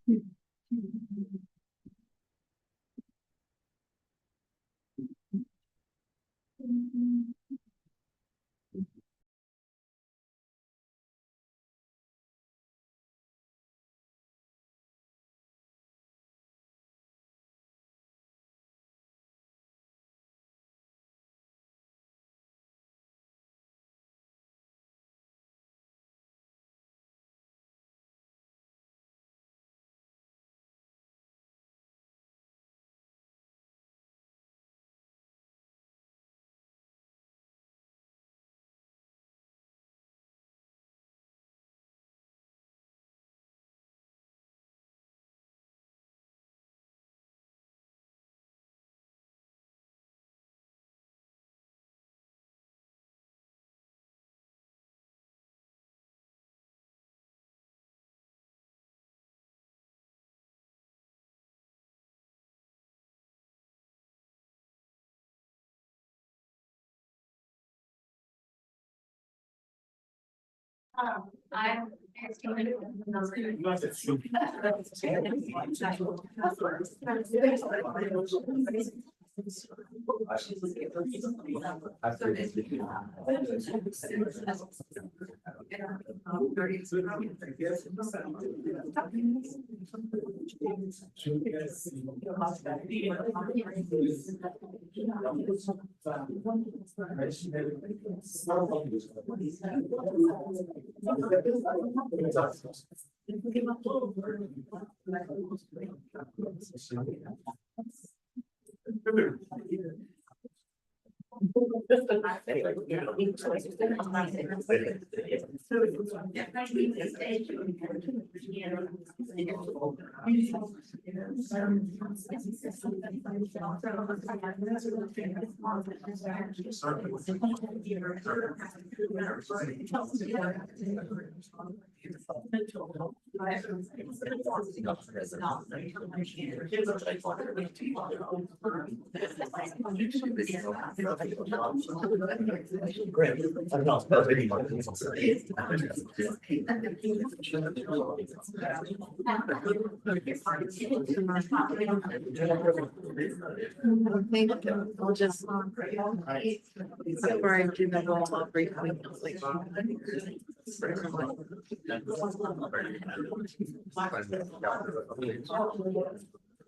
I'm. I'll just before I do the roll, I'll briefly.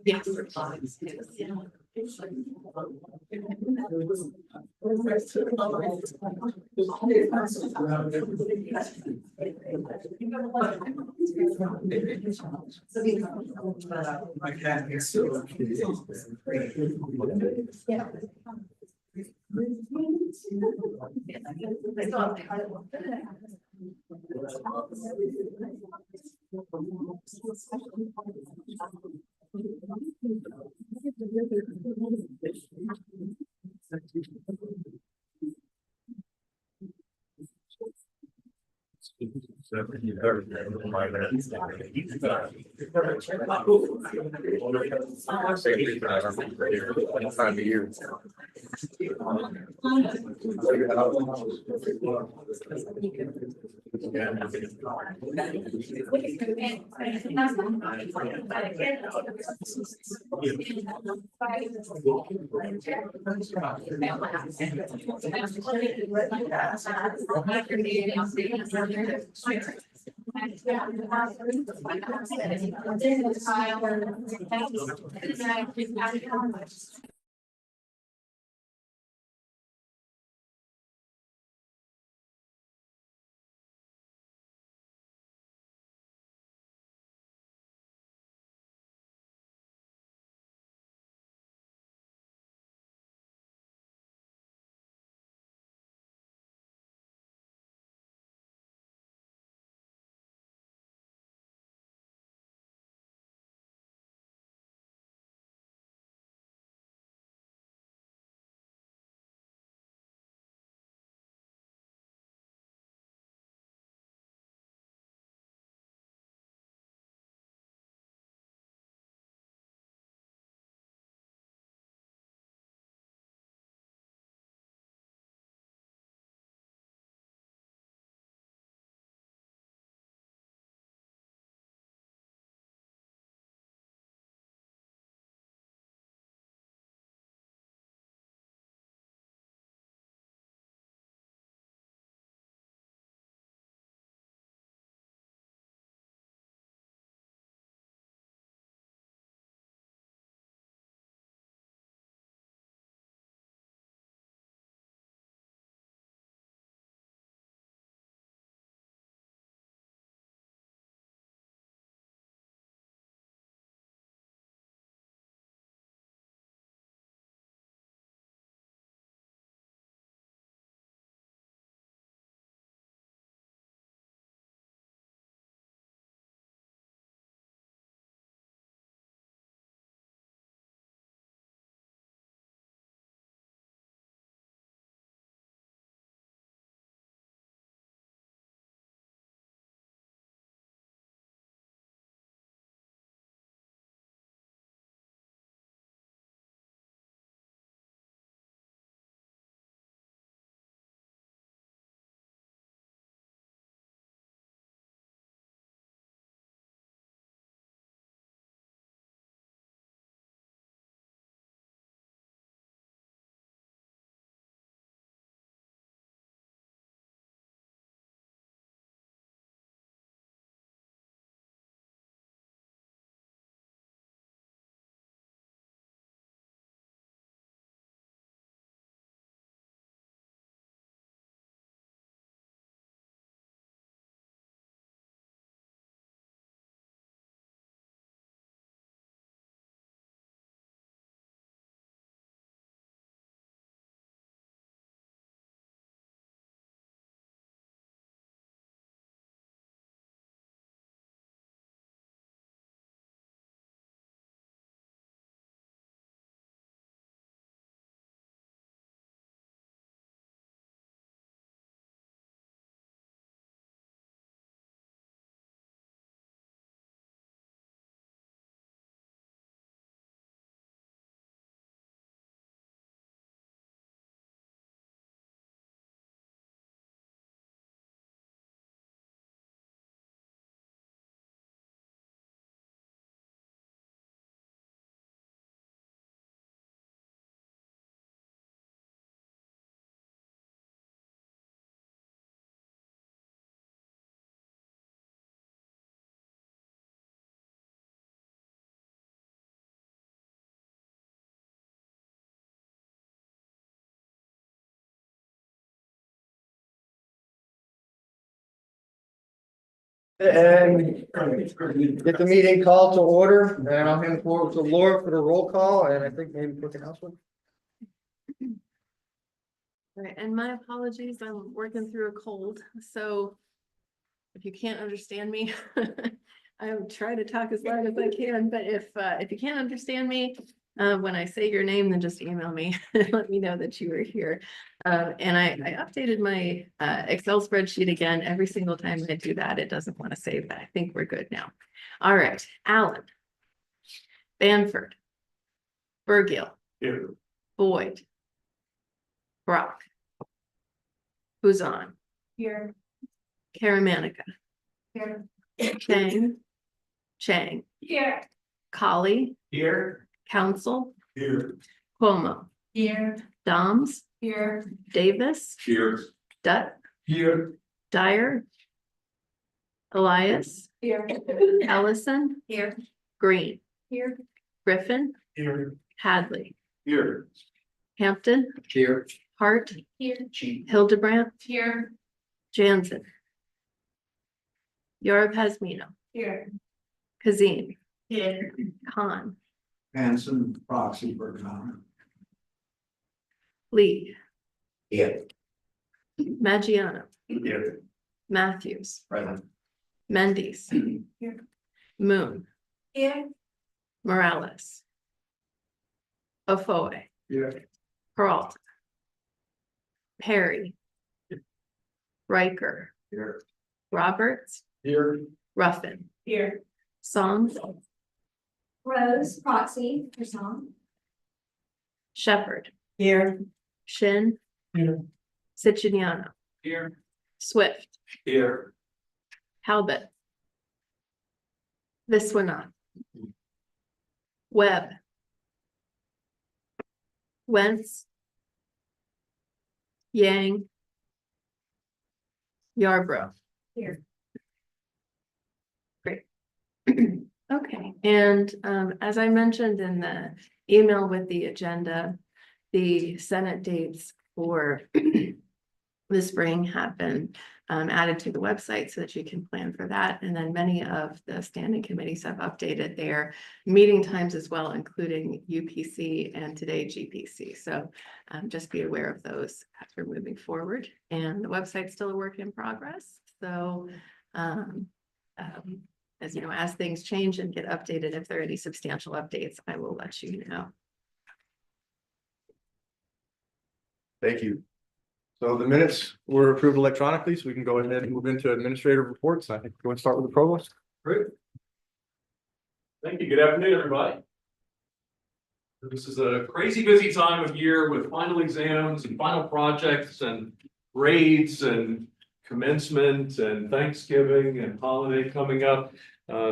Yes. And get the meeting called to order, and I'll hand it forward to Laura for the roll call, and I think maybe quick announcement. Right, and my apologies, I'm working through a cold, so if you can't understand me, I will try to talk as loud as I can, but if you can't understand me, when I say your name, then just email me and let me know that you were here. And I updated my Excel spreadsheet again. Every single time I do that, it doesn't want to save that. I think we're good now. All right, Allen, Banford, Burgill, Here. Boyd, Brock, Buzan, Here. Karamanica, Here. Chang, Here. Colley, Here. Council, Here. Cuomo, Here. Doms, Here. Davis, Here. Dutt, Here. Dyer, Elias, Here. Ellison, Here. Green, Here. Griffin, Here. Hadley, Here. Hampton, Here. Hart, Here. Hildebrandt, Here. Jansen, Yorub-Hasmino, Here. Kazim, Here. Khan, Hanson, proxy for comment. Lee, Here. Maggiano, Here. Matthews, Present. Mendes, Here. Moon, Here. Morales, Ofoe, Here. Peralta, Perry, Riker, Here. Roberts, Here. Ruffin, Here. Song, Rose, proxy for song. Shepherd, Here. Shin, Here. Siciliano, Here. Swift, Here. Halbert, Viswanath, Webb, Wentz, Yang, Yarbrough. Here. Great. Okay, and as I mentioned in the email with the agenda, the Senate dates for the spring have been added to the website so that you can plan for that. And then many of the standing committees have updated their meeting times as well, including UPC and today GPC. So just be aware of those as we're moving forward. And the website's still a work in progress. So as you know, as things change and get updated, if there are any substantial updates, I will let you know. Thank you. So the minutes were approved electronically, so we can go ahead and move into administrative reports. I think we're going to start with the provost. Great. Thank you. Good afternoon, everybody. This is a crazy busy time of year with final exams and final projects and grades and commencement and Thanksgiving and holiday coming up.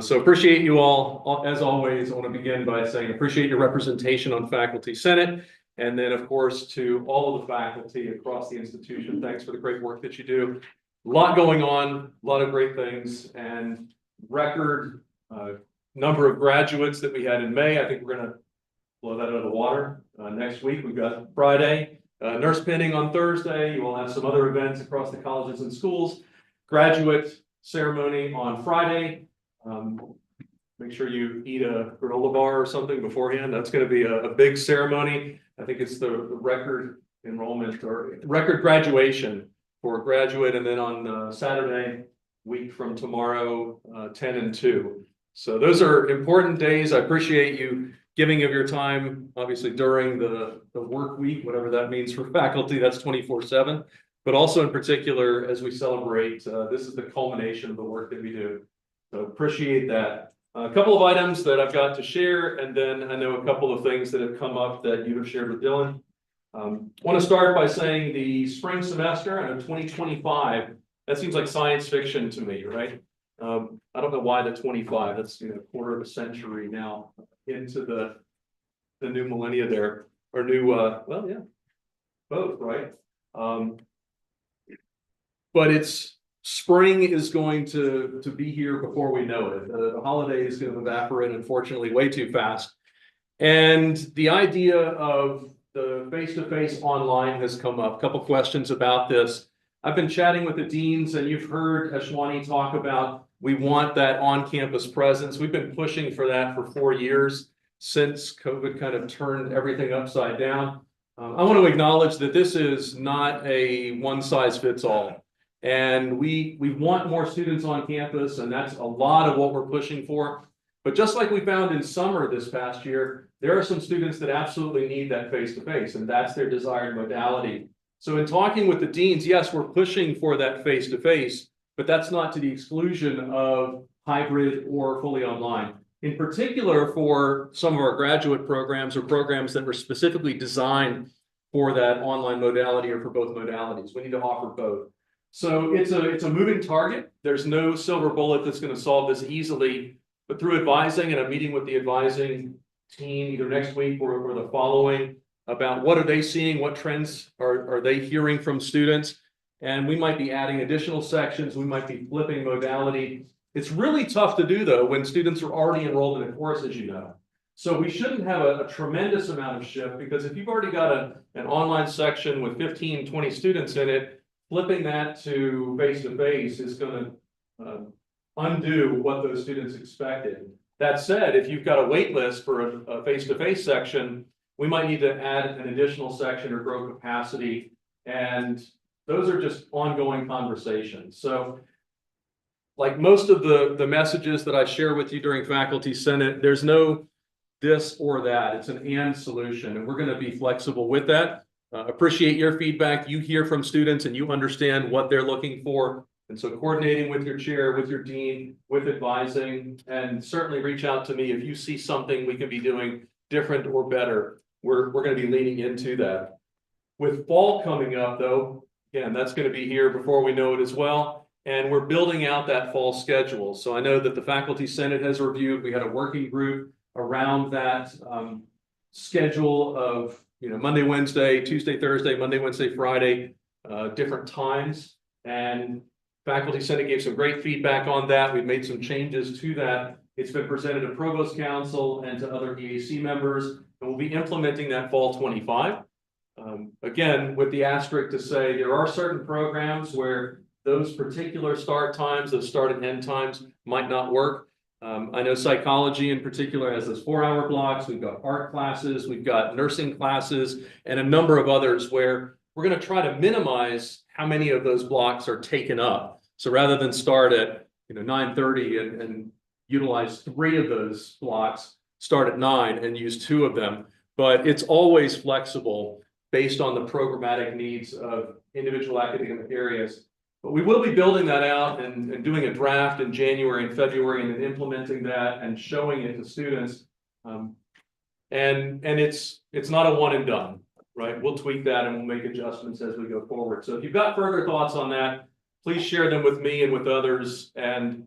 So appreciate you all. As always, I want to begin by saying appreciate your representation on Faculty Senate. And then, of course, to all of the faculty across the institution, thanks for the great work that you do. A lot going on, a lot of great things, and record number of graduates that we had in May. I think we're going to blow that out of the water. Next week, we've got Friday, nurse pinning on Thursday. You will have some other events across the colleges and schools. Graduate ceremony on Friday. Make sure you eat a granola bar or something beforehand. That's going to be a big ceremony. I think it's the record enrollment or record graduation for graduate. And then on Saturday, week from tomorrow, 10 and 2. So those are important days. I appreciate you giving of your time, obviously during the work week, whatever that means for faculty, that's 24/7. But also in particular, as we celebrate, this is the culmination of the work that we do. So appreciate that. A couple of items that I've got to share, and then I know a couple of things that have come up that you have shared with Dylan. Want to start by saying the spring semester and 2025, that seems like science fiction to me, right? I don't know why the 25, that's a quarter of a century now into the new millennia there, or new, well, yeah, both, right? But it's spring is going to be here before we know it. The holiday is going to evaporate, unfortunately, way too fast. And the idea of the face-to-face online has come up. A couple questions about this. I've been chatting with the deans, and you've heard Ashwani talk about We want that on-campus presence. We've been pushing for that for 4 years since COVID kind of turned everything upside down. I want to acknowledge that this is not a one-size-fits-all. And we want more students on campus, and that's a lot of what we're pushing for. But just like we found in summer this past year, there are some students that absolutely need that face-to-face, and that's their desired modality. So in talking with the deans, yes, we're pushing for that face-to-face, but that's not to the exclusion of hybrid or fully online. In particular, for some of our graduate programs or programs that were specifically designed for that online modality or for both modalities, we need to offer both. So it's a moving target. There's no silver bullet that's going to solve this easily, but through advising, and I'm meeting with the advising team either next week or the following about what are they seeing, what trends are they hearing from students, and we might be adding additional sections, we might be flipping modality. It's really tough to do though when students are already enrolled in a course, as you know. So we shouldn't have a tremendous amount of shift, because if you've already got an online section with 15, 20 students in it, flipping that to face-to-face is going to undo what those students expected. That said, if you've got a wait list for a face-to-face section, we might need to add an additional section or grow capacity. And those are just ongoing conversations. So like most of the messages that I share with you during Faculty Senate, there's no this or that. It's an and solution, and we're going to be flexible with that. Appreciate your feedback. You hear from students and you understand what they're looking for. And so coordinating with your chair, with your dean, with advising, and certainly reach out to me if you see something we can be doing different or better. We're going to be leaning into that. With fall coming up though, again, that's going to be here before we know it as well. And we're building out that fall schedule. So I know that the Faculty Senate has reviewed, we had a working group around that schedule of, Monday, Wednesday, Tuesday, Thursday, Monday, Wednesday, Friday, different times. And Faculty Senate gave some great feedback on that. We've made some changes to that. It's been presented to Provost Council and to other EAC members, and we'll be implementing that fall 25. Again, with the asterisk to say there are certain programs where those particular start times, those start and end times might not work. I know psychology in particular has those 4-hour blocks. We've got art classes, we've got nursing classes, and a number of others where we're going to try to minimize how many of those blocks are taken up. So rather than start at 9:30 and utilize 3 of those blocks, start at 9 and use 2 of them. But it's always flexible based on the programmatic needs of individual academic areas. But we will be building that out and doing a draft in January and February, and then implementing that and showing it to students. And it's not a one and done, right? We'll tweak that and we'll make adjustments as we go forward. So if you've got further thoughts on that, please share them with me and with others, and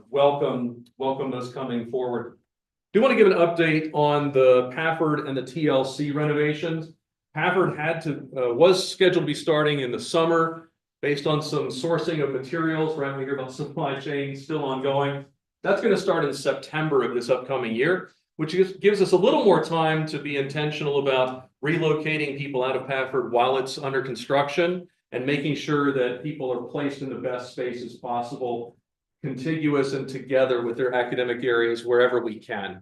welcome those coming forward. Do want to give an update on the Pafford and the TLC renovations. Pafford was scheduled to be starting in the summer based on some sourcing of materials, right? We hear about supply chain still ongoing. That's going to start in September of this upcoming year, which gives us a little more time to be intentional about relocating people out of Pafford while it's under construction, and making sure that people are placed in the best spaces possible, contiguous and together with their academic areas wherever we can.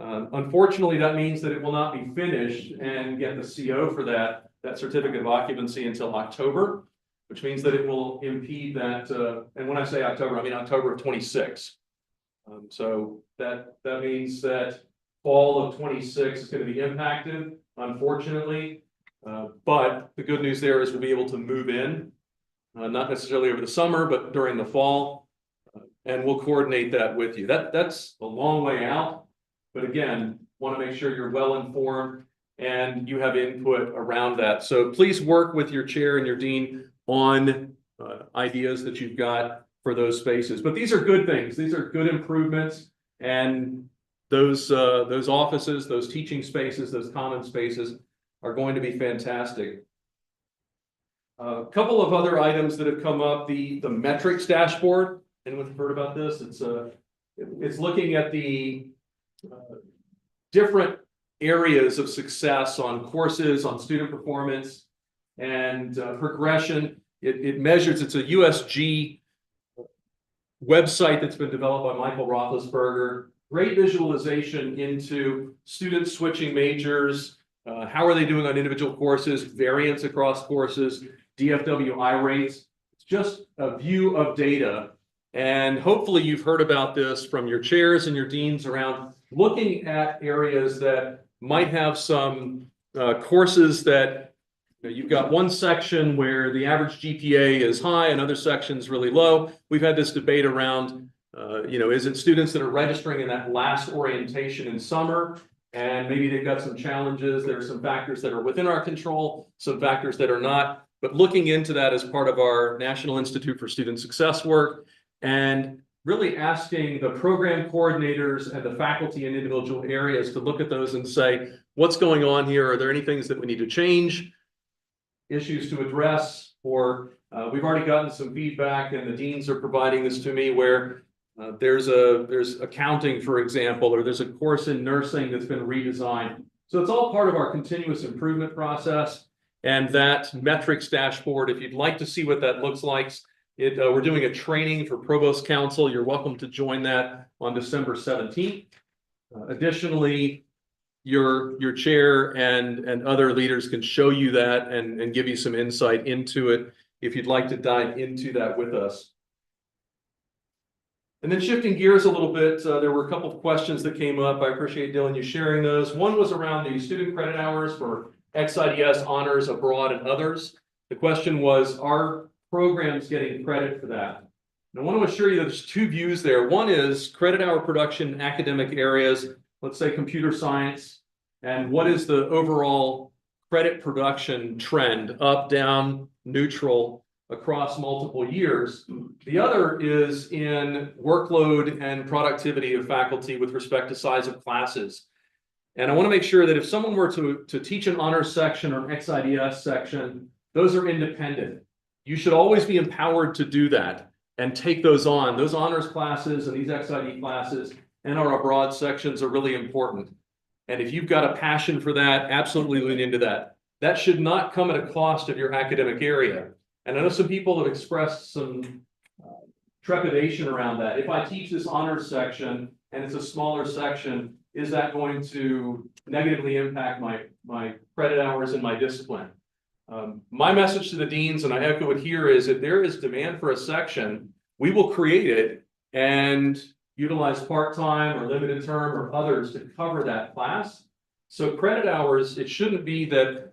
Unfortunately, that means that it will not be finished and get the CO for that certificate of occupancy until October, which means that it will impede that. And when I say October, I mean October of 26. So that means that fall of 26 is going to be impacted, unfortunately. But the good news there is we'll be able to move in, not necessarily over the summer, but during the fall, and we'll coordinate that with you. That's a long way out, but again, want to make sure you're well informed and you have input around that. So please work with your chair and your dean on ideas that you've got for those spaces. But these are good things. These are good improvements, and those offices, those teaching spaces, those common spaces are going to be fantastic. A couple of other items that have come up: the metrics dashboard. Anyone heard about this? It's looking at the different areas of success on courses, on student performance and progression. It measures. It's a USG website that's been developed by Michael Roethlisberger. Great visualization into students switching majors. How are they doing on individual courses, variance across courses, DFWI rates. It's just a view of data. And hopefully you've heard about this from your chairs and your deans around looking at areas that might have some courses that you've got one section where the average GPA is high and other sections really low. We've had this debate around, is it students that are registering in that last orientation in summer and maybe they've got some challenges. There are some factors that are within our control, some factors that are not, but looking into that as part of our National Institute for Student Success work and really asking the program coordinators and the faculty in individual areas to look at those and say, what's going on here? Are there any things that we need to change, issues to address, or we've already gotten some feedback and the deans are providing this to me where there's accounting, for example, or there's a course in nursing that's been redesigned. So it's all part of our continuous improvement process. And that metrics dashboard, if you'd like to see what that looks like, we're doing a training for Provost Council. You're welcome to join that on December 17th. Additionally, your chair and other leaders can show you that and give you some insight into it if you'd like to dive into that with us. And then shifting gears a little bit, there were a couple of questions that came up. I appreciate Dylan you sharing those. One was around the student credit hours for XIDS, honors, abroad, and others. The question was, are programs getting credit for that? And I want to assure you that there's two views there. One is credit hour production in academic areas, let's say computer science, and what is the overall credit production trend, up, down, neutral, across multiple years. The other is in workload and productivity of faculty with respect to size of classes. And I want to make sure that if someone were to teach an honors section or an XIDS section, those are independent. You should always be empowered to do that and take those on. Those honors classes and these XID classes and our abroad sections are really important. And if you've got a passion for that, absolutely lean into that. That should not come at a cost of your academic area. And I know some people have expressed some trepidation around that. If I teach this honors section and it's a smaller section, is that going to negatively impact my credit hours and my discipline? My message to the deans, and I echo it here, is if there is demand for a section, we will create it and utilize part-time or limited term or others to cover that class. So credit hours, it shouldn't be that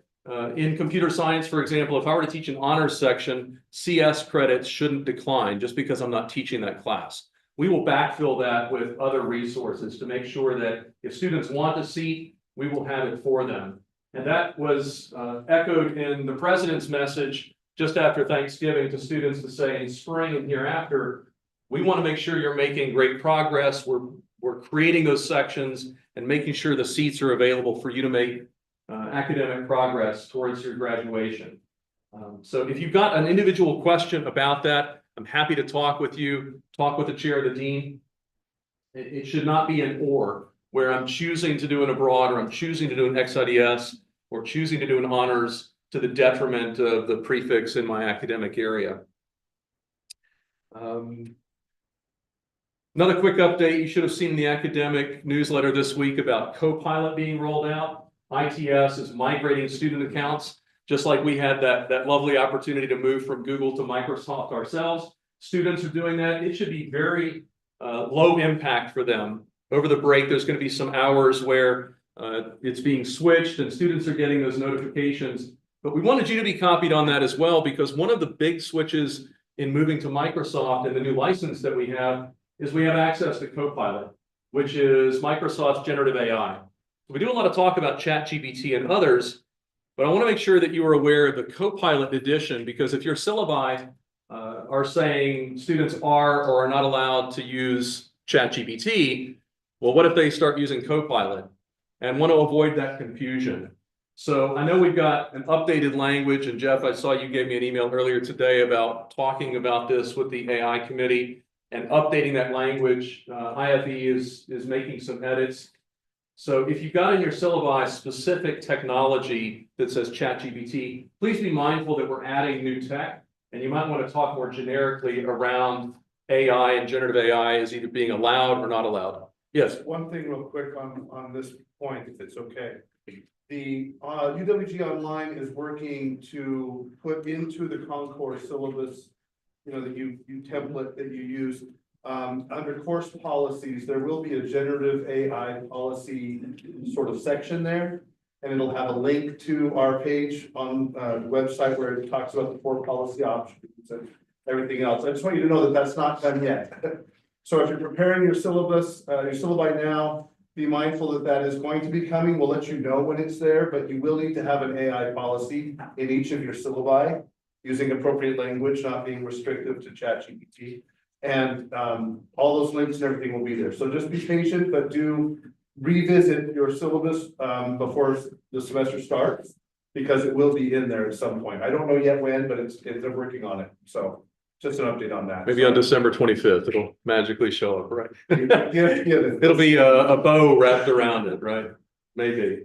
in computer science, for example, if I were to teach an honors section, CS credits shouldn't decline just because I'm not teaching that class. We will backfill that with other resources to make sure that if students want a seat, we will have it for them. And that was echoed in the president's message just after Thanksgiving to students to say in spring and hereafter, we want to make sure you're making great progress. We're creating those sections and making sure the seats are available for you to make academic progress towards your graduation. So if you've got an individual question about that, I'm happy to talk with you, talk with the chair of the dean. It should not be an or, where I'm choosing to do an abroad or I'm choosing to do an XIDS or choosing to do an honors to the detriment of the prefix in my academic area. Another quick update, you should have seen the academic newsletter this week about Copilot being rolled out. ITS is migrating student accounts, just like we had that lovely opportunity to move from Google to Microsoft ourselves. Students are doing that. It should be very low impact for them. Over the break, there's going to be some hours where it's being switched and students are getting those notifications. But we wanted you to be copied on that as well, because one of the big switches in moving to Microsoft and the new license that we have is we have access to Copilot, which is Microsoft's generative AI. We do a lot of talk about ChatGPT and others, but I want to make sure that you are aware of the Copilot edition, because if your syllabi are saying students are or are not allowed to use ChatGPT, well, what if they start using Copilot? And want to avoid that confusion. So I know we've got an updated language, and Jeff, I saw you gave me an email earlier today about talking about this with the AI committee and updating that language. IFE is making some edits. So if you've got in your syllabi specific technology that says ChatGPT, please be mindful that we're adding new tech, and you might want to talk more generically around AI and generative AI is either being allowed or not allowed. Yes. One thing real quick on this point, if it's okay. The UWG Online is working to put into the Concourse syllabus, you know, that you template that you use. Under course policies, there will be a generative AI policy sort of section there. And it'll have a link to our page on the website where it talks about the 4 policy options and everything else. I just want you to know that that's not done yet. So if you're preparing your syllabus, your syllabi now, be mindful that that is going to be coming. We'll let you know when it's there, but you will need to have an AI policy in each of your syllabi using appropriate language, not being restrictive to ChatGPT. And all those links and everything will be there. So just be patient, but do revisit your syllabus before the semester starts, because it will be in there at some point. I don't know yet when, but they're working on it. So just an update on that. Maybe on December 25th, it'll magically show up, right? Yeah, It'll be a bow wrapped around it, right? Maybe.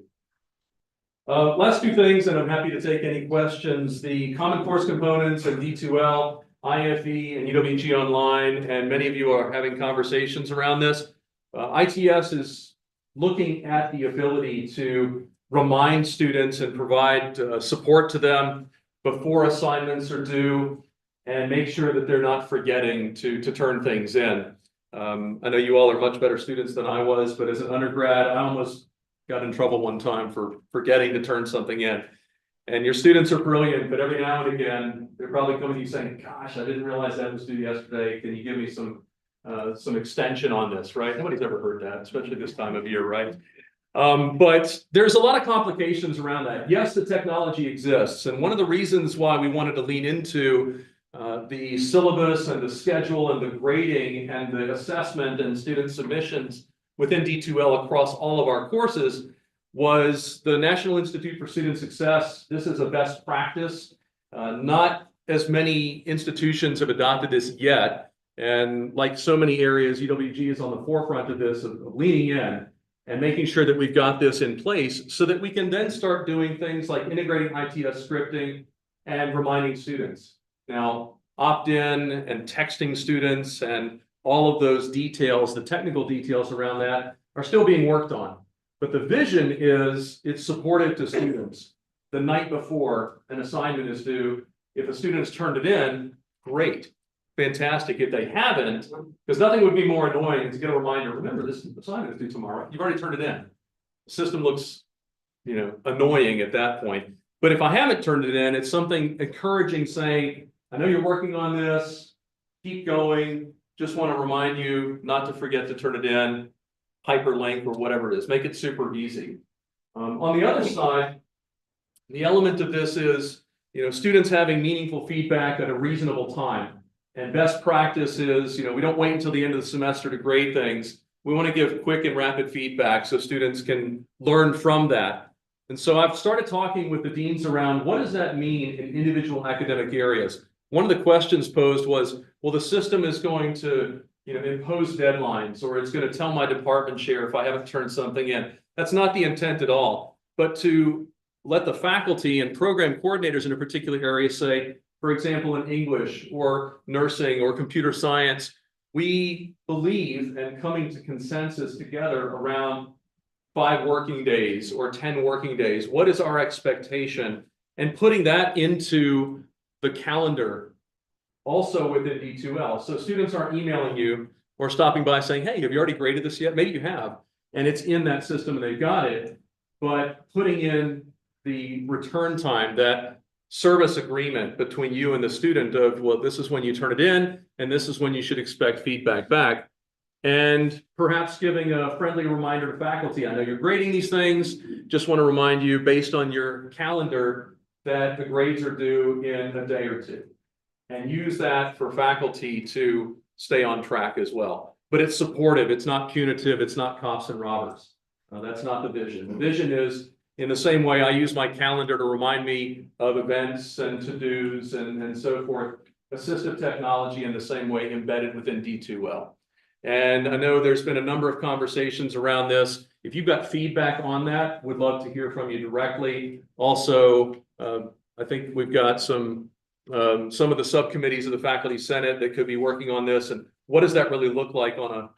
Last 2 things, and I'm happy to take any questions. The Common Course components and D2L, IFE, and UWG Online, and many of you are having conversations around this. ITS is looking at the ability to remind students and provide support to them before assignments are due, and make sure that they're not forgetting to turn things in. I know you all are much better students than I was, but as an undergrad, I almost got in trouble one time for forgetting to turn something in. And your students are brilliant, but every now and again, they're probably coming to you saying, gosh, I didn't realize that was due yesterday. Can you give me some extension on this, right? Nobody's ever heard that, especially this time of year, right? But there's a lot of complications around that. Yes, the technology exists. And one of the reasons why we wanted to lean into the syllabus and the schedule and the grading and the assessment and student submissions within D2L across all of our courses was the National Institute for Student Success. This is a best practice. Not as many institutions have adopted this yet. And like so many areas, UWG is on the forefront of this, of leaning in and making sure that we've got this in place so that we can then start doing things like integrating ITS scripting and reminding students. Now, opt-in and texting students and all of those details, the technical details around that are still being worked on. But the vision is it's supportive to students. The night before an assignment is due, if a student has turned it in, great, fantastic. If they haven't, because nothing would be more annoying to get a reminder, remember this assignment is due tomorrow. You've already turned it in. The system looks, you know, annoying at that point. But if I haven't turned it in, it's something encouraging saying, I know you're working on this, keep going. Just want to remind you not to forget to turn it in, hyperlink or whatever it is, make it super easy. On the other side, the element of this is, you know, students having meaningful feedback at a reasonable time. And best practice is, you know, we don't wait until the end of the semester to grade things. We want to give quick and rapid feedback so students can learn from that. And so I've started talking with the deans around what does that mean in individual academic areas? One of the questions posed was, well, the system is going to, you know, impose deadlines, or it's going to tell my department chair if I haven't turned something in. That's not the intent at all, but to let the faculty and program coordinators in a particular area say, for example, in English or nursing or computer science, we believe and coming to consensus together around 5 working days or 10 working days. What is our expectation? And putting that into the calendar also within D2L. So students aren't emailing you or stopping by saying, hey, have you already graded this yet? Maybe you have, and it's in that system and they've got it, but putting in the return time, that service agreement between you and the student of, well, this is when you turn it in, and this is when you should expect feedback back. And perhaps giving a friendly reminder to faculty, I know you're grading these things, just want to remind you based on your calendar that the grades are due in a day or two. And use that for faculty to stay on track as well. But it's supportive, it's not punitive, it's not cops and robbers. That's not the vision. The vision is, in the same way I use my calendar to remind me of events and to-dos and so forth, assistive technology in the same way embedded within D2L. And I know there's been a number of conversations around this. If you've got feedback on that, would love to hear from you directly. Also, I think we've got some of the subcommittees of the Faculty Senate that could be working on this, and what does that really look like on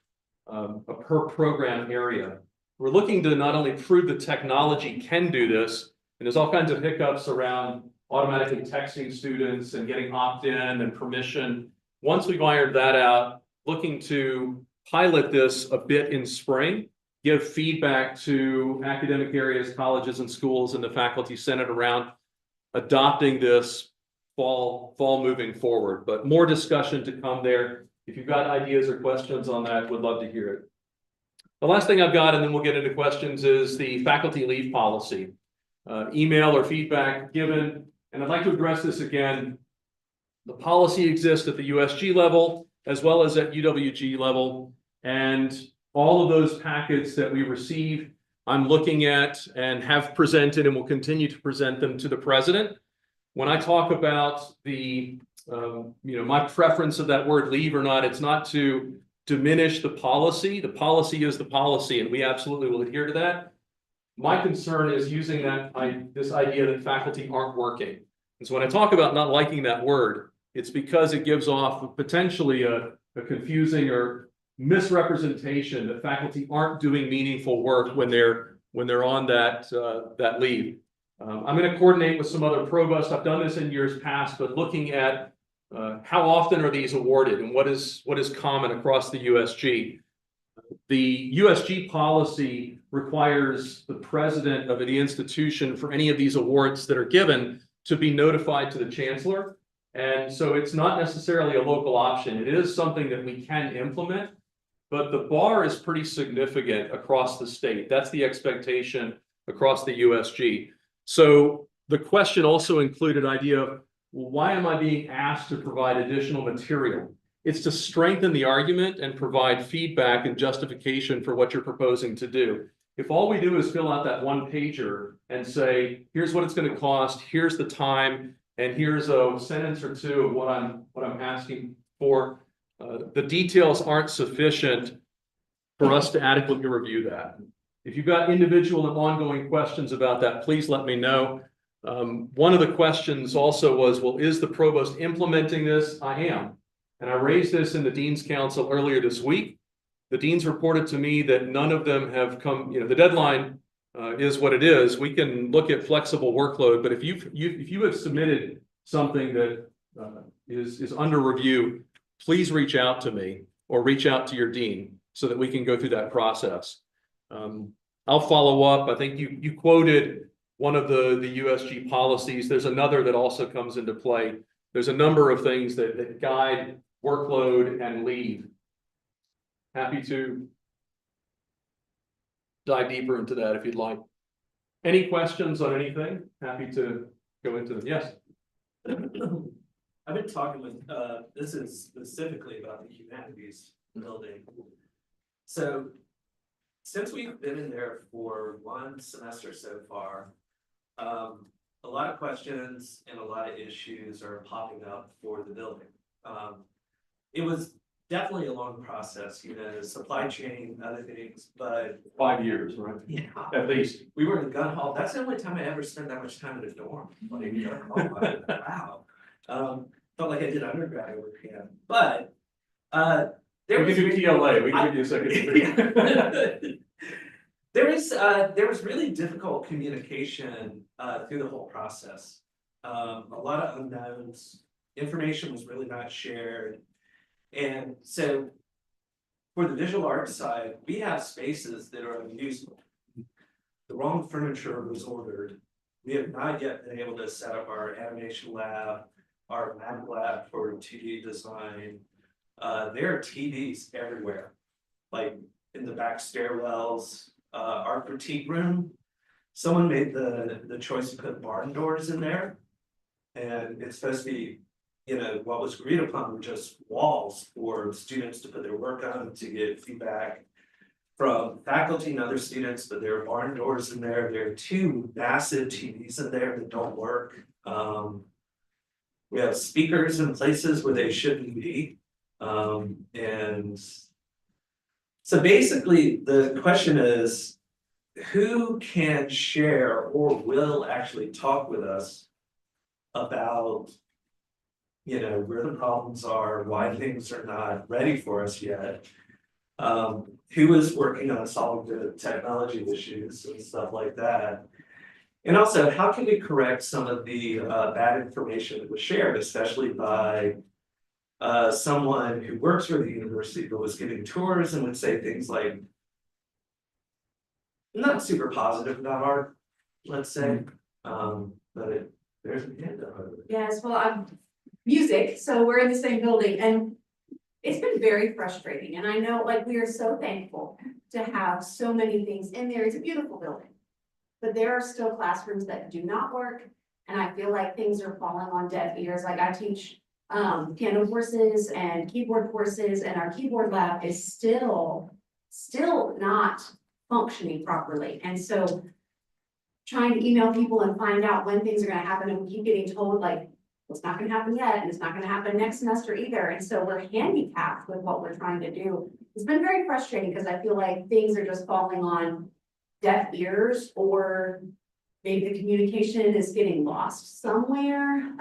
a per program area? We're looking to not only prove the technology can do this, and there's all kinds of hiccups around automatically texting students and getting opt-in and permission. Once we've ironed that out, looking to pilot this a bit in spring, give feedback to academic areas, colleges and schools and the faculty senate around adopting this fall moving forward, but more discussion to come there. If you've got ideas or questions on that, would love to hear it. The last thing I've got, and then we'll get into questions, is the faculty leave policy. Email or feedback given, and I'd like to address this again. The policy exists at the USG level as well as at UWG level, and all of those packets that we receive, I'm looking at and have presented and will continue to present them to the president. When I talk about the, my preference of that word leave or not, it's not to diminish the policy. The policy is the policy, and we absolutely will adhere to that. My concern is using this idea that faculty aren't working. And so when I talk about not liking that word, it's because it gives off potentially a confusing or misrepresentation that faculty aren't doing meaningful work when they're on that leave. I'm going to coordinate with some other provosts. I've done this in years past, but looking at how often are these awarded and what is common across the USG. The USG policy requires the president of the institution for any of these awards that are given to be notified to the chancellor. And so it's not necessarily a local option. It is something that we can implement, but the bar is pretty significant across the state. That's the expectation across the USG. So the question also included idea of, well, why am I being asked to provide additional material? It's to strengthen the argument and provide feedback and justification for what you're proposing to do. If all we do is fill out that one pager and say, here's what it's going to cost, here's the time, and here's a sentence or two of what I'm asking for, the details aren't sufficient for us to adequately review that. If you've got individual and ongoing questions about that, please let me know. One of the questions also was, well, is the provost implementing this? I am. And I raised this in the Dean's Council earlier this week. The deans reported to me that none of them have come, the deadline is what it is. We can look at flexible workload, but if you have submitted something that is under review, please reach out to me or reach out to your dean so that we can go through that process. I'll follow up. I think you quoted one of the USG policies. There's another that also comes into play. There's a number of things that guide workload and leave. Happy to dive deeper into that if you'd like. Any questions on anything? Happy to go into them. Yes. I've been talking with, this is specifically about the humanities building. So since we've been in there for one semester so far, a lot of questions and a lot of issues are popping up for the building. It was definitely a long process, supply chain, other things, but 5 years, right? yeah, At least. we were in the gun hall. That's the only time I ever spent that much time at a dorm. Like, wow. Felt like I did undergrad over here, but there We was can do TLA. We can give you a second. There was really difficult communication through the whole process. A lot of unknowns. Information was really not shared. And so for the visual arts side, we have spaces that are unusable. The wrong furniture was ordered. We have not yet been able to set up our animation lab, our map lab for 2D design. There are TVs everywhere, like in the back stairwells. Our critique room, someone made the choice to put barn doors in there. And it's supposed to be, what was agreed upon were just walls for students to put their work on, to get feedback from faculty and other students, but there are barn doors in there. There are 2 massive TVs in there that don't work. We have speakers in places where they shouldn't be. And so basically the question is, who can share or will actually talk with us about where the problems are, why things are not ready for us yet. Who is working on solving the technology issues and stuff like that. And also, how can we correct some of the bad information that was shared, especially by someone who works for the university but was giving tours and would say things like not super positive about art, let's say. But there's a hand up. Yes, well, I'm music, so we're in the same building and it's been very frustrating. And I know, like, we are so thankful to have so many things in there. It's a beautiful building. But there are still classrooms that do not work. And I feel like things are falling on deaf ears. Like I teach piano courses and keyboard courses, and our keyboard lab is still not functioning properly. And so trying to email people and find out when things are gonna happen, and we keep getting told like, it's not gonna happen yet, and it's not gonna happen next semester either. And so we're handicapped with what we're trying to do. It's been very frustrating because I feel like things are just falling on deaf ears, or maybe the communication is getting lost somewhere.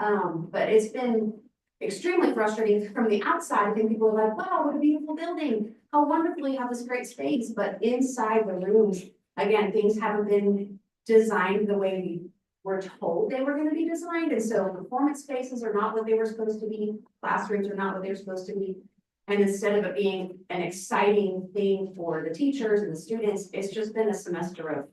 But it's been extremely frustrating from the outside. I think people are like, wow, what a beautiful building. How wonderful you have this great space. But inside the rooms, again, things haven't been designed the way we were told they were going to be designed. And so performance spaces are not what they were supposed to be. Classrooms are not what they're supposed to be. And instead of it being an exciting thing for the teachers and the students, it's just been a semester of.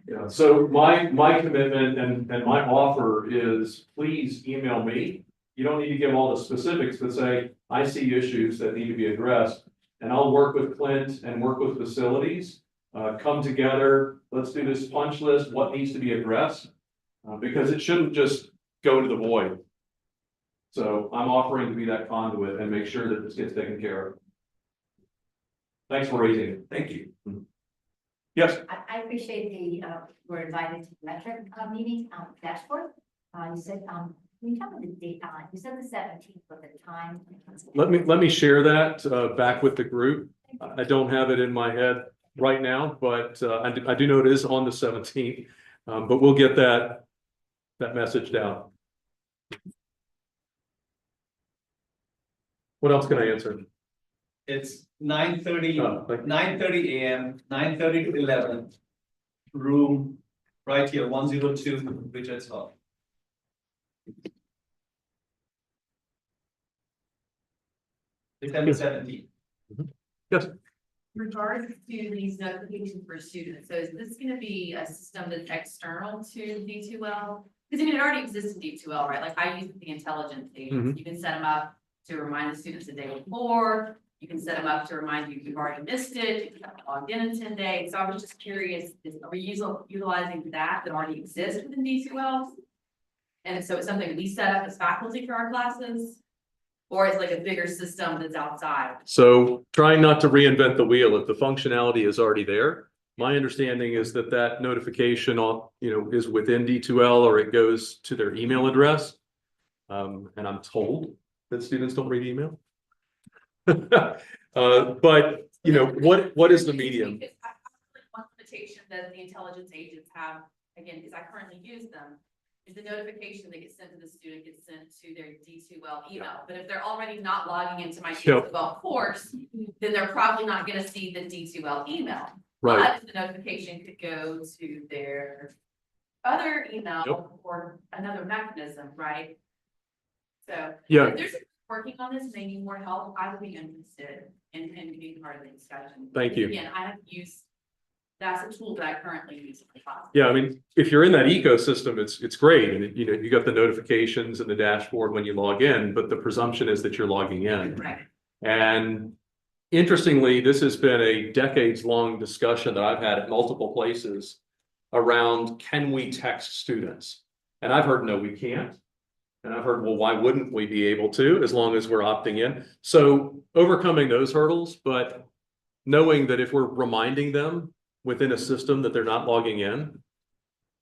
Yeah, so my commitment and my offer is please email me. You don't need to give all the specifics, but say, I see issues that need to be addressed. And I'll work with Clint and work with facilities, come together, let's do this punch list, what needs to be addressed. Because it shouldn't just go to the void. So I'm offering to be that conduit and make sure that this gets taken care of. Thanks for raising it. Thank you. Yes, I appreciate we're invited to the metric meeting, dashboard. You said, can you tell me the date, you said the 17th, but the time? let me share that back with the group. I don't have it in my head right now, but I do know it is on the 17th. But we'll get that message down. What else can I answer? It's 9:30, Oh, thank you. 9:30 AM, 9:30 to 11. Room right here, 102, Richards Hall. December 17th. Yes, Regards to these notifications for students, so is this gonna be a system that's external to D2L? Because I mean, it already exists in D2L, right? Like I use the intelligence agents, you can set them up to remind the students the day before. You can set them up to remind you if you've already missed it, you can have logged in 10 days. So I was just curious, are we utilizing that already exists within D2L? And so it's something we set up as faculty for our classes? Or it's like a bigger system that's outside? so trying not to reinvent the wheel. If the functionality is already there, my understanding is that notification is within D2L or it goes to their email address. And I'm told that students don't read email. But what is the medium? One limitation that the intelligence agents have, again, because I currently use them, is the notification that gets sent to the student gets sent to their D2L email. But if they're already not logging into my D2L course, then they're probably not going to see the D2L email. Right. But the notification could go to their other email or another mechanism, right? So Yeah. if there's working on this, they need more help, I would be interested in being part of the discussion. Thank you. Again, I have used, that's a tool that I currently use. Yeah, I mean, if you're in that ecosystem, it's great. And you got the notifications and the dashboard when you log in, but the presumption is that you're logging in. Right. And interestingly, this has been a decades-long discussion that I've had at multiple places around, can we text students? And I've heard, no, we can't. And I've heard, well, why wouldn't we be able to, as long as we're opting in? So overcoming those hurdles, but knowing that if we're reminding them within a system that they're not logging in,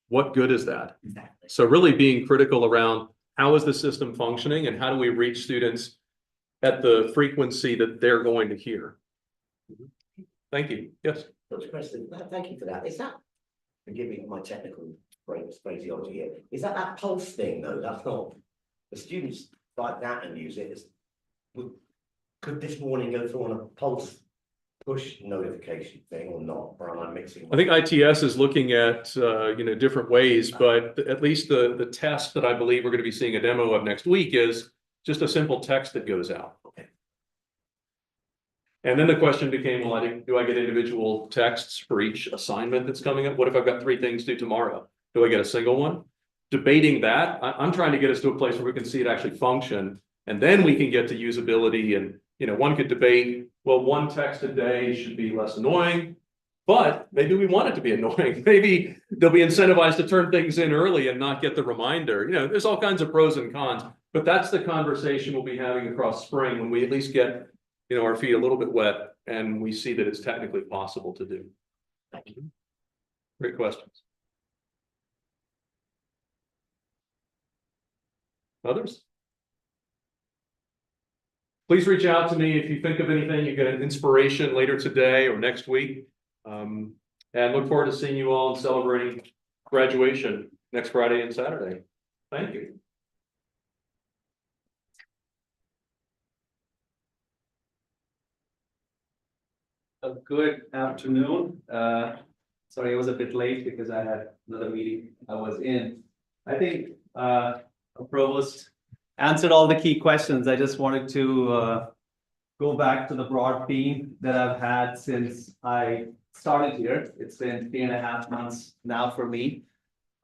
what good is that? Exactly. So really being critical around how is the system functioning and how do we reach students at the frequency that they're going to hear? Thank you. Yes. Dr. Preston, thank you for that. Is that, forgive me for my technical phraseology here, is that pulse thing though? That's not the students like that and use it. Could this warning go through on a pulse push notification thing or not? Or am I mixing? I think ITS is looking at, different ways, but at least the test that I believe we're going to be seeing a demo of next week is just a simple text that goes out. Okay. And then the question became, well, do I get individual texts for each assignment that's coming up? What if I've got 3 things due tomorrow? Do I get a single one? Debating that, I'm trying to get us to a place where we can see it actually function. And then we can get to usability and, one could debate, well, 1 text a day should be less annoying, but maybe we want it to be annoying. Maybe they'll be incentivized to turn things in early and not get the reminder. There's all kinds of pros and cons, but that's the conversation we'll be having across spring when we at least get, our feet a little bit wet and we see that it's technically possible to do. Thank you. Great questions. Others? Please reach out to me if you think of anything, you get an inspiration later today or next week. And look forward to seeing you all and celebrating graduation next Friday and Saturday. Thank you. A good afternoon. Sorry, I was a bit late because I had another meeting I was in. I think Provost answered all the key questions. I just wanted to go back to the broad theme that I've had since I started here. It's been 3.5 months now for me.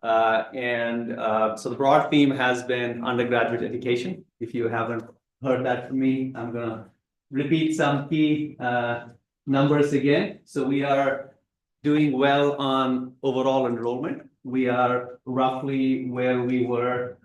So the broad theme has been undergraduate education. If you haven't heard that from me, I'm gonna repeat some key numbers again. So we are doing well on overall enrollment. We are roughly where we were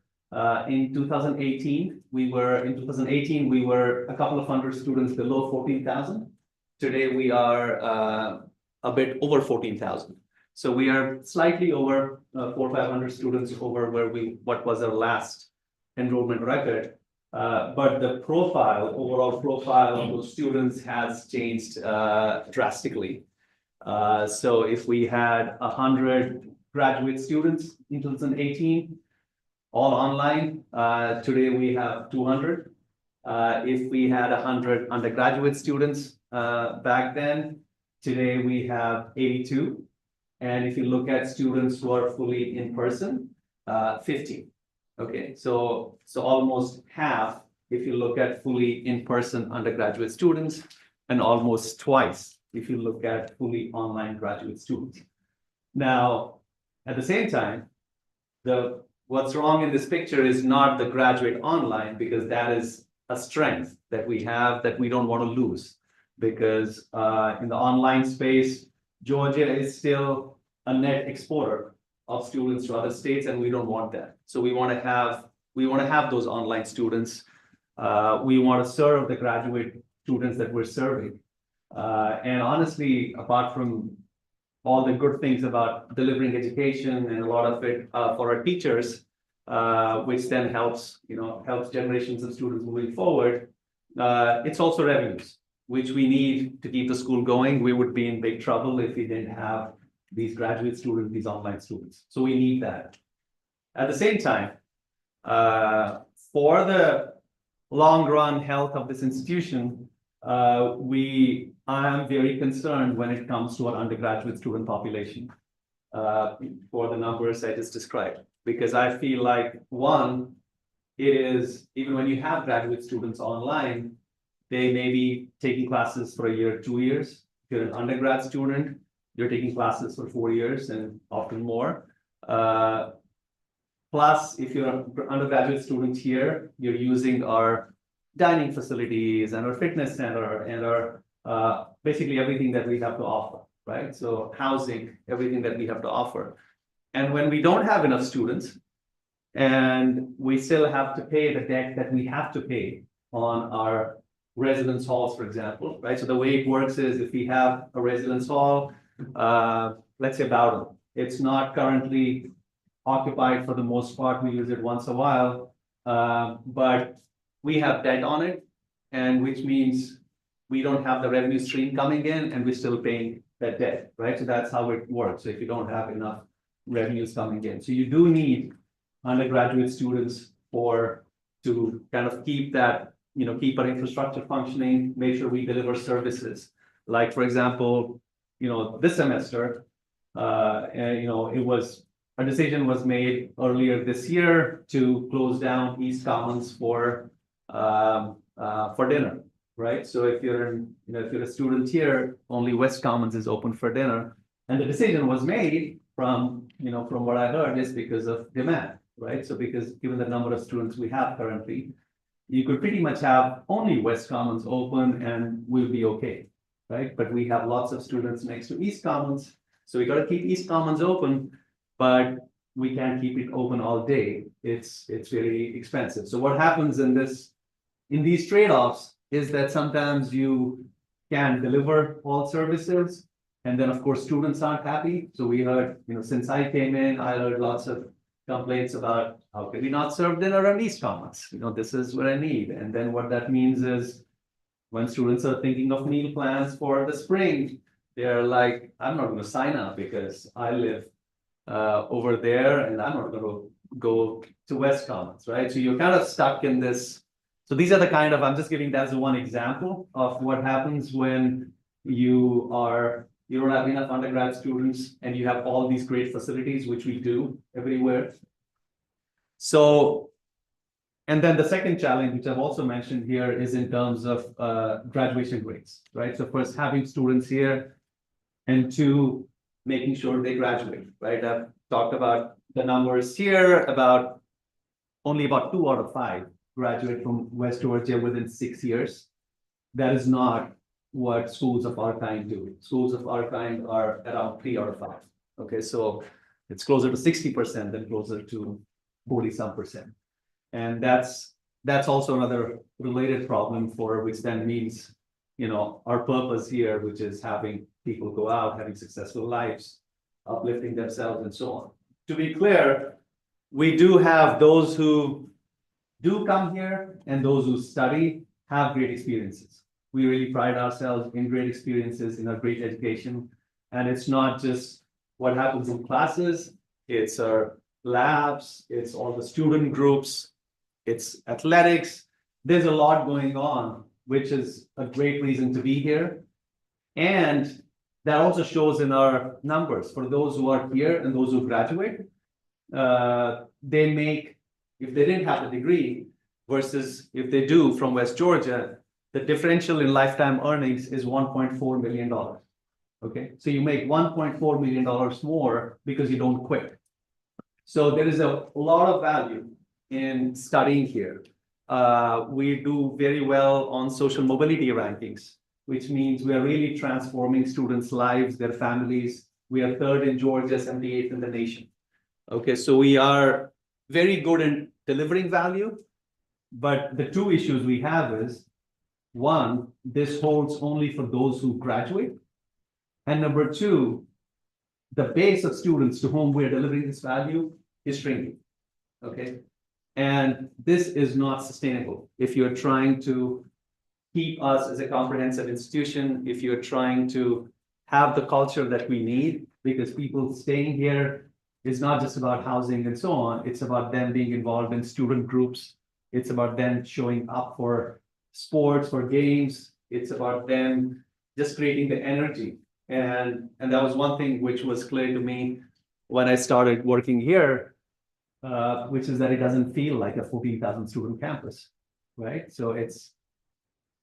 in 2018. We were a couple of hundred students below 14,000. Today we are a bit over 14,000. So we are slightly over 400 or 500 students over what was our last enrollment record. But the overall profile of those students has changed drastically. So if we had 100 graduate students in 2018, all online, today we have 200. If we had 100 undergraduate students back then, today we have 82. And if you look at students who are fully in person, 50. Okay, so almost half if you look at fully in-person undergraduate students, and almost twice if you look at fully online graduate students. Now, at the same time, what's wrong in this picture is not the graduate online, because that is a strength that we have that we don't want to lose. Because in the online space, Georgia is still a net exporter of students to other states, and we don't want that. So we want to have those online students. We want to serve the graduate students that we're serving. And honestly, apart from all the good things about delivering education and a lot of it for our teachers, which then helps generations of students moving forward, it's also revenues, which we need to keep the school going. We would be in big trouble if we didn't have these graduate students, these online students. So we need that. At the same time, for the long run health of this institution, I am very concerned when it comes to our undergraduate student population for the numbers I just described. Because I feel like, one, it is, even when you have graduate students online, they may be taking classes for a year, 2 years. If you're an undergrad student, you're taking classes for 4 years and often more. Plus, if you're an undergraduate student here, you're using our dining facilities and our fitness center and our basically everything that we have to offer, right? So housing, everything that we have to offer. And when we don't have enough students and we still have to pay the debt that we have to pay on our residence halls, for example, right? So the way it works is if we have a residence hall, let's say Bowden, it's not currently occupied for the most part. We use it once a while, but we have debt on it, and which means we don't have the revenue stream coming in and we're still paying that debt, right? So that's how it works. So if you don't have enough revenues coming in. So you do need undergraduate students for to kind of keep that, keep our infrastructure functioning, make sure we deliver services. Like, for example, this semester, a decision was made earlier this year to close down East Commons for dinner, right? So if you're a student here, only West Commons is open for dinner. And the decision was made from what I heard is because of demand, right? So because given the number of students we have currently, you could pretty much have only West Commons open and we'll be okay, right? But we have lots of students next to East Commons, so we got to keep East Commons open, but we can't keep it open all day. It's very expensive. So what happens in these trade-offs is that sometimes you can deliver all services, and then of course students aren't happy. So we heard, since I came in, I heard lots of complaints about how can we not serve dinner on East Commons? This is what I need. And then what that means is when students are thinking of meal plans for the spring, they're like, I'm not going to sign up because I live over there and I'm not going to go to West Commons, right? So you're kind of stuck in this. So these are the kind of, I'm just giving that as one example of what happens when you don't have enough undergrad students and you have all these great facilities, which we do everywhere. So, and then the second challenge, which I've also mentioned here, is in terms of graduation rates, right? So first, having students here, and two, making sure they graduate, right? I've talked about the numbers here, only about 2 out of 5 graduate from West Georgia within 6 years. That is not what schools of our kind do. Schools of our kind are around 3 out of 5. Okay, so it's closer to 60% than closer to 40-some%. And that's also another related problem for which then means, our purpose here, which is having people go out, having successful lives, uplifting themselves and so on. To be clear, we do have those who do come here and those who study have great experiences. We really pride ourselves in great experiences, in our great education. And it's not just what happens in classes, it's our labs, it's all the student groups, it's athletics. There's a lot going on, which is a great reason to be here. And that also shows in our numbers. For those who are here and those who graduate, they make, if they didn't have a degree versus if they do from West Georgia, the differential in lifetime earnings is $1.4 million. Okay, so you make $1.4 million more because you don't quit. So there is a lot of value in studying here. We do very well on social mobility rankings, which means we are really transforming students' lives, their families. We are 3rd in Georgia, 78th in the nation. Okay, so we are very good in delivering value, but the 2 issues we have is, 1, this holds only for those who graduate. And number 2, the base of students to whom we are delivering this value is shrinking. Okay, and this is not sustainable. If you're trying to keep us as a comprehensive institution, if you're trying to have the culture that we need, because people staying here is not just about housing and so on, it's about them being involved in student groups. It's about them showing up for sports, for games. It's about them just creating the energy. And that was one thing which was clear to me when I started working here, which is that it doesn't feel like a 14,000 student campus, right? So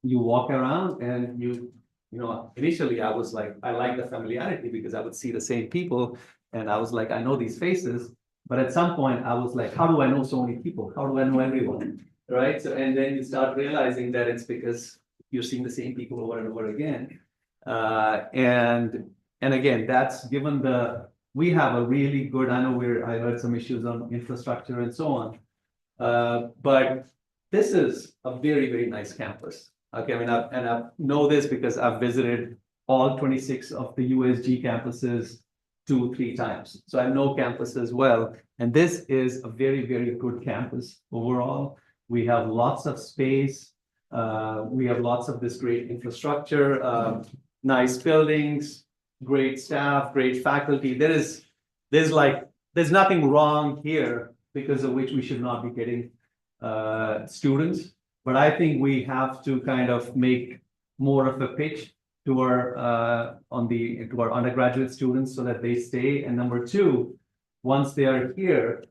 you walk around and initially I was like, I like the familiarity because I would see the same people and I was like, I know these faces. But at some point I was like, how do I know so many people? How do I know everyone? Right? So, and then you start realizing that it's because you're seeing the same people over and over again. And again, that's given we have a really good, I heard some issues on infrastructure and so on. But this is a very, very nice campus. Okay, I mean, I know this because I've visited all 26 of the USG campuses 2-3 times. So I know campuses well. And this is a very, very good campus overall. We have lots of space. We have lots of this great infrastructure, nice buildings, great staff, great faculty. There's nothing wrong here because of which we should not be getting students. But I think we have to kind of make more of a pitch to our undergraduate students so that they stay. And number two, once they are here,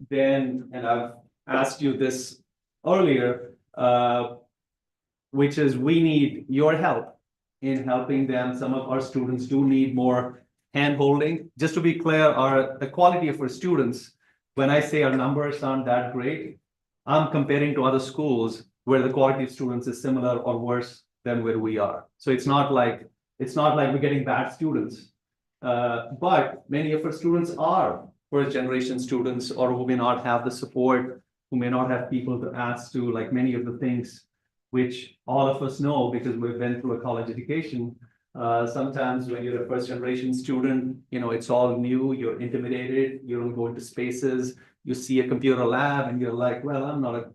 then, and I've asked you this earlier, which is we need your help in helping them. Some of our students do need more hand-holding. Just to be clear, the quality of our students, when I say our numbers aren't that great, I'm comparing to other schools where the quality of students is similar or worse than where we are. So it's not like we're getting bad students. But many of our students are first generation students, or who may not have the support, who may not have people to ask to, like many of the things which all of us know because we've been through a college education. Sometimes when you're a first generation student, it's all new, you're intimidated, you don't go into spaces, you see a computer lab and you're like, well, I'm not a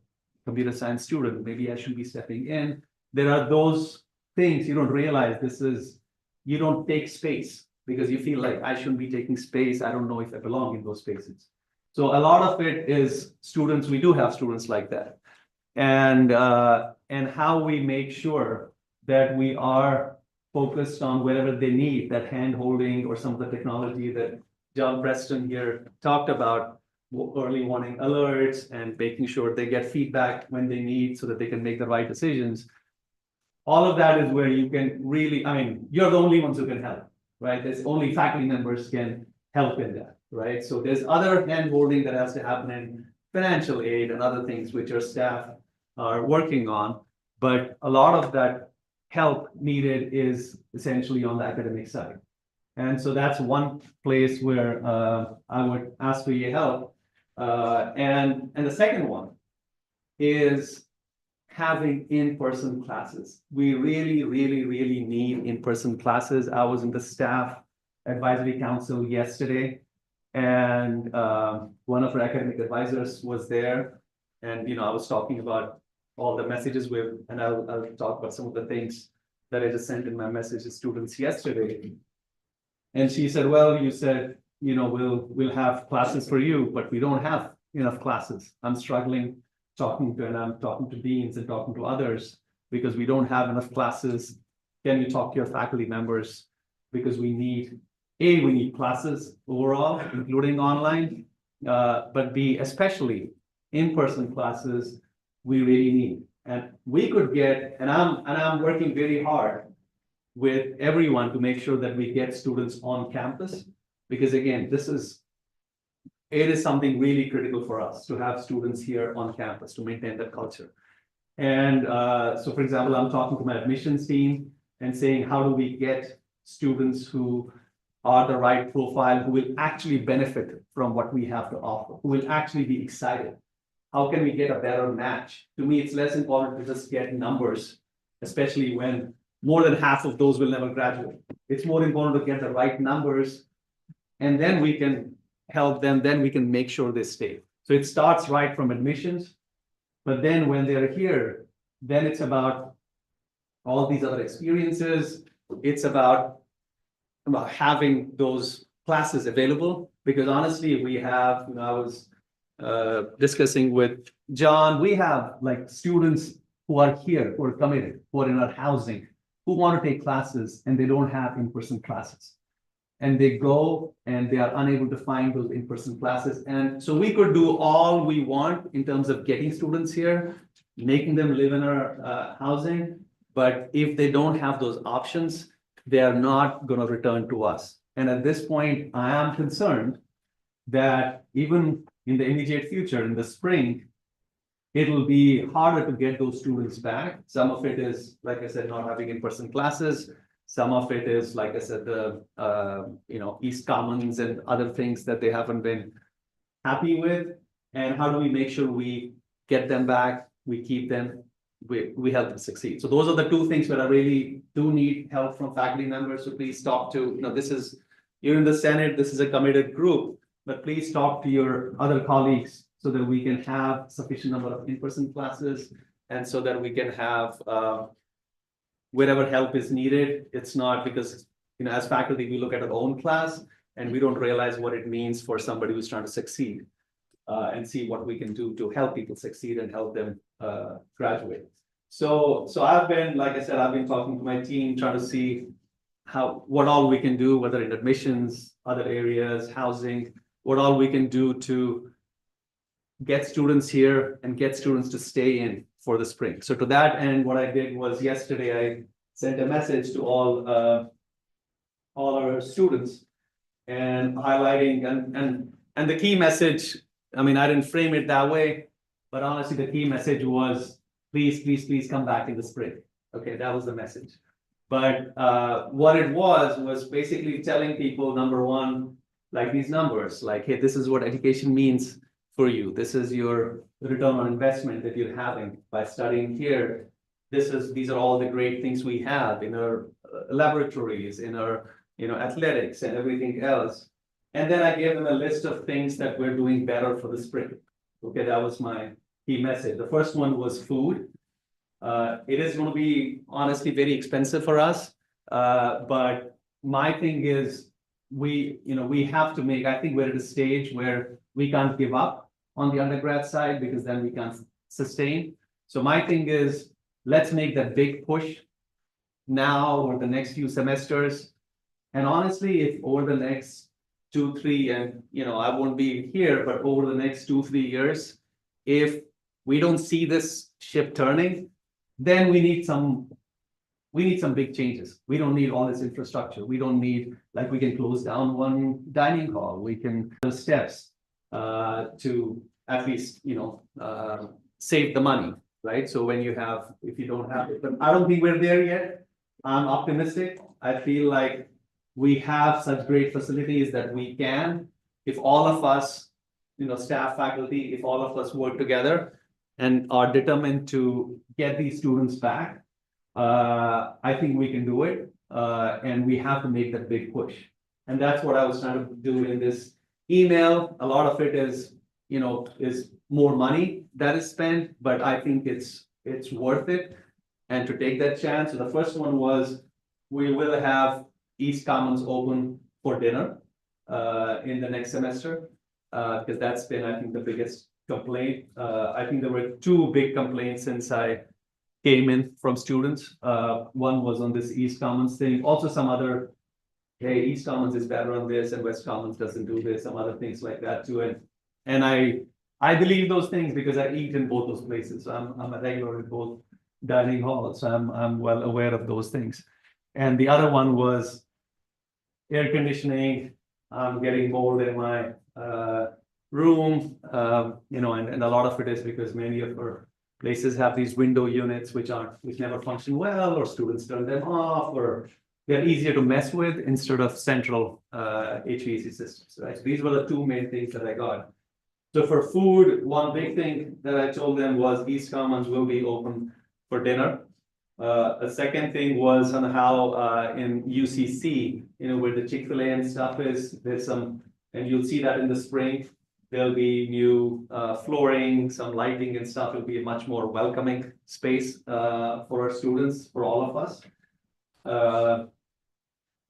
computer science student, maybe I should be stepping in. There are those things you don't realize. You don't take space because you feel like I shouldn't be taking space. I don't know if I belong in those spaces. So a lot of it is students, we do have students like that. And how we make sure that we are focused on whatever they need, that hand holding or some of the technology that John Preston here talked about, early warning alerts and making sure they get feedback when they need so that they can make the right decisions. All of that is where you can really, you're the only ones who can help, right? There's only faculty members can help in that, right? So there's other hand holding that has to happen in financial aid and other things which our staff are working on. But a lot of that help needed is essentially on the academic side. And so that's one place where I would ask for your help. And the second one is having in-person classes. We really, really, really need in-person classes. I was in the staff advisory council yesterday, and one of our academic advisors was there. And I was talking about all the messages and I'll talk about some of the things that I just sent in my message to students yesterday. And she said, well, you said, we'll have classes for you, but we don't have enough classes. I'm struggling talking to deans and talking to others because we don't have enough classes. Can you talk to your faculty members? Because we need classes overall, including online, but B, especially in-person classes, we really need. And we could get, and I'm working very hard with everyone to make sure that we get students on campus, because again, it is something really critical for us to have students here on campus to maintain that culture. And so, for example, I'm talking to my admissions team and saying, how do we get students who are the right profile, who will actually benefit from what we have to offer, who will actually be excited? How can we get a better match? To me, it's less important to just get numbers, especially when more than half of those will never graduate. It's more important to get the right numbers, and then we can help them, then we can make sure they stay. So it starts right from admissions, but then when they're here, then it's about all these other experiences. It's about having those classes available, because honestly, we have, I was discussing with John, we have like students who are here, who are committed, who are in our housing, who want to take classes and they don't have in-person classes. And they go and they are unable to find those in-person classes. And so we could do all we want in terms of getting students here, making them live in our housing. But if they don't have those options, they are not going to return to us. And at this point, I am concerned that even in the immediate future, in the spring, it will be harder to get those students back. Some of it is, like I said, not having in-person classes. Some of it is, like I said, the East Commons and other things that they haven't been happy with. And how do we make sure we get them back, we keep them, we help them succeed? So those are the two things where I really do need help from faculty members. So please talk to, you're in the Senate, this is a committed group, but please talk to your other colleagues so that we can have sufficient number of in-person classes, and so that we can have wherever help is needed. It's not because, as faculty, we look at our own class and we don't realize what it means for somebody who's trying to succeed. and see what we can do to help people succeed and help them graduate. So I've been, like I said, I've been talking to my team, trying to see what all we can do, whether in admissions, other areas, housing, what all we can do to get students here and get students to stay in for the spring. So to that end, what I did was yesterday, I sent a message to all our students and highlighting and the key message, I mean, I didn't frame it that way, but honestly, the key message was, please come back in the spring. Okay, that was the message. But what it was basically telling people, number one, like these numbers, like, hey, this is what education means for you. This is your return on investment that you're having by studying here. These are all the great things we have in our laboratories, in our athletics and everything else. And then I gave them a list of things that we're doing better for the spring. Okay, that was my key message. The first one was food. It is going to be honestly very expensive for us. But my thing is we have to make, I think we're at a stage where we can't give up on the undergrad side because then we can't sustain. So my thing is, let's make that big push now or the next few semesters. And honestly, if over the next 2, 3, and I won't be here, but over the next 2, 3 years, if we don't see this ship turning, then we need some big changes. We don't need all this infrastructure. We don't need, like, we can close down one dining hall. We can do steps to at least, save the money, right? So when if you don't have it, but I don't think we're there yet. I'm optimistic. I feel like we have such great facilities that we can, if all of us, staff, faculty, if all of us work together and are determined to get these students back, I think we can do it. And we have to make that big push. And that's what I was trying to do in this email. A lot of it is, is more money that is spent, but I think it's worth it. And to take that chance. So the first one was, we will have East Commons open for dinner in the next semester, because that's been, I think, the biggest complaint. I think there were 2 big complaints since I came in from students. One was on this East Commons thing, also some other, hey, East Commons is better on this and West Commons doesn't do this, some other things like that too. And I believe those things because I eat in both those places. So I'm a regular in both dining halls, so I'm well aware of those things. And the other one was air conditioning. I'm getting mold in my room, and a lot of it is because many of our places have these window units which never function well, or students turn them off, or they're easier to mess with instead of central HVAC systems, right? So these were the 2 main things that I got. So for food, one big thing that I told them was East Commons will be open for dinner. A second thing was on how in UCC, where the Chick-fil-A and stuff is, there's some, and you'll see that in the spring, there'll be new flooring, some lighting and stuff. It'll be a much more welcoming space for our students, for all of us.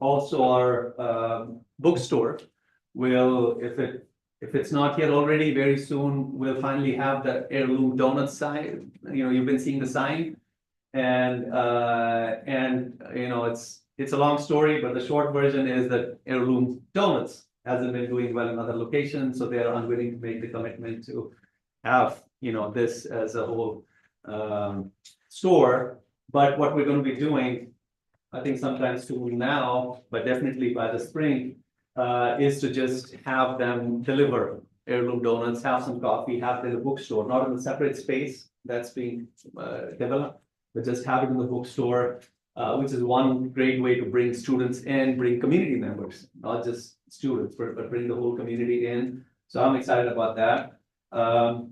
Also, our bookstore will, if it's not yet already, very soon we'll finally have the heirloom donut sign. You've been seeing the sign, and it's a long story, but the short version is that heirloom donuts hasn't been doing well in other locations, so they are unwilling to make the commitment to have this as a whole store. But what we're going to be doing, I think sometimes too now, but definitely by the spring, is to just have them deliver heirloom donuts, have some coffee, have it in the bookstore, not in a separate space that's being developed, but just have it in the bookstore, which is one great way to bring students in, bring community members, not just students, but bring the whole community in. So I'm excited about that.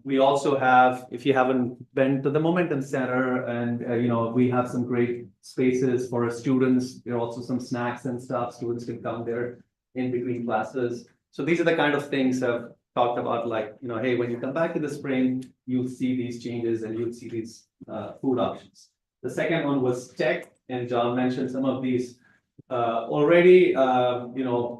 We also have, if you haven't been to the Momentum Center, and we have some great spaces for our students. There are also some snacks and stuff. Students can come there in between classes. So these are the kind of things I've talked about, like, hey, when you come back in the spring, you'll see these changes and you'll see these food options. The second one was tech, and John mentioned some of these already.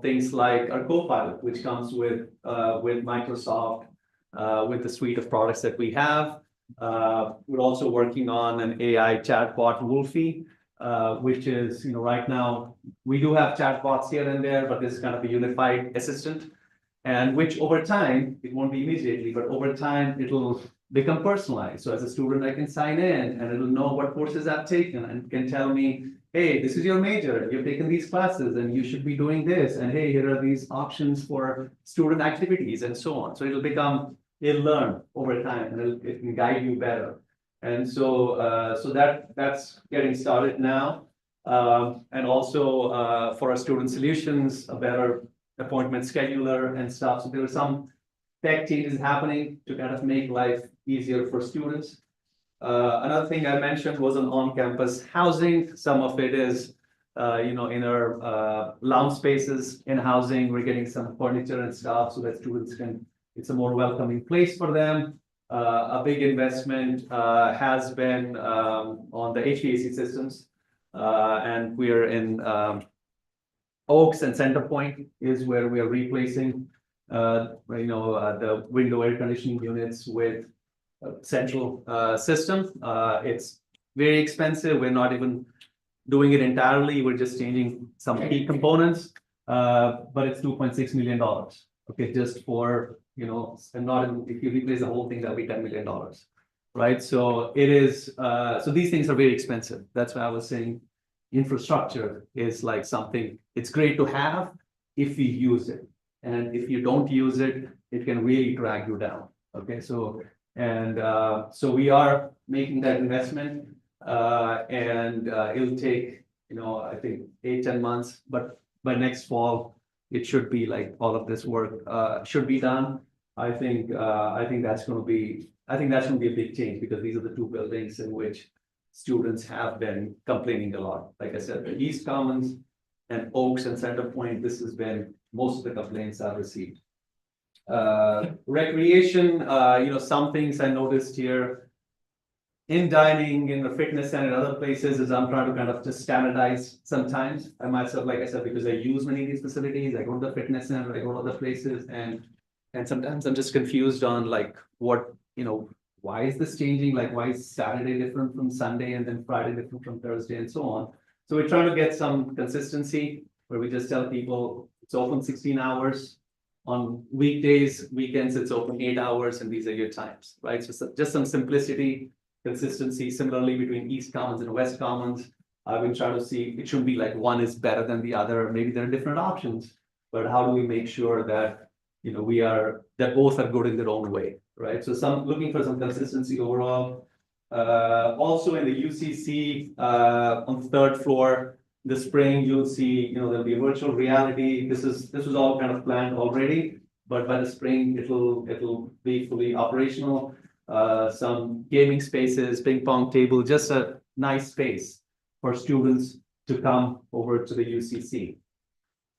Things like our Copilot, which comes with Microsoft, with the suite of products that we have. We're also working on an AI chatbot, Wolfie, which is, right now, we do have chatbots here and there, but this is kind of a unified assistant. And which over time, it won't be immediately, but over time, it'll become personalized. So as a student, I can sign in and it'll know what courses I've taken and can tell me, hey, this is your major, you've taken these classes and you should be doing this. And hey, here are these options for student activities and so on. So it'll learn over time and it can guide you better. And so, that's getting started now. And also, for our student solutions, a better appointment scheduler and stuff. So there are some tech changes happening to kind of make life easier for students. Another thing I mentioned was an on-campus housing. Some of it is, in our lounge spaces in housing, we're getting some furniture and stuff so that students it's a more welcoming place for them. A big investment has been on the HVAC systems. And we're in Oaks and Center Point is where we are replacing, the window air conditioning units with central system. It's very expensive. We're not even doing it entirely. We're just changing some key components, but it's $2.6 million. Okay, just for, and not even, if you replace the whole thing, that'll be $10 million, right? So it is, so these things are very expensive. That's why I was saying infrastructure is like something, it's great to have if you use it. And if you don't use it, it can really drag you down. Okay, so, and so we are making that investment and it'll take, I think 8-10 months, but by next fall, it should be like all of this work should be done. I think that's going to be a big change because these are the two buildings in which students have been complaining a lot. Like I said, the East Commons and Oaks and Center Point, this has been most of the complaints I've received. Recreation, some things I noticed here in dining, in the fitness center and other places is I'm trying to kind of just standardize sometimes. I myself, like I said, because I use many of these facilities, I go to the fitness center, I go to other places and sometimes I'm just confused on like what, why is this changing? Like, why is Saturday different from Sunday and then Friday different from Thursday and so on? So we're trying to get some consistency where we just tell people it's open 16 hours. On weekdays, weekends, it's open 8 hours and these are your times, right? So just some simplicity, consistency. Similarly, between East Commons and West Commons, I've been trying to see, it shouldn't be like one is better than the other. Maybe there are different options, but how do we make sure that, that both are good in their own way, right? So looking for some consistency overall. Also in the UCC, on the third floor, this spring, you'll see, there'll be virtual reality. This was all kind of planned already, but by the spring, it'll be fully operational. Some gaming spaces, ping pong table, just a nice space for students to come over to the UCC.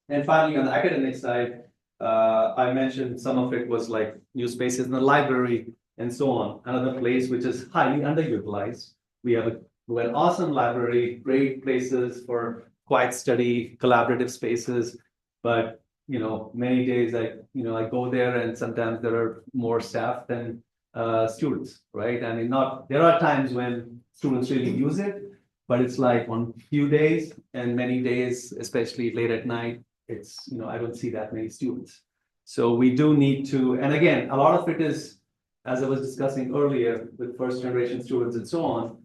And finally, on the academic side, I mentioned some of it was like new spaces in the library and so on. Another place which is highly underutilized. We have an awesome library, great places for quiet study, collaborative spaces. But, many days I go there and sometimes there are more staff than students, right? I mean, there are times when students really use it, but it's like on few days and many days, especially late at night, it's, I don't see that many students. So we do need to, and again, a lot of it is, as I was discussing earlier with first generation students and so on,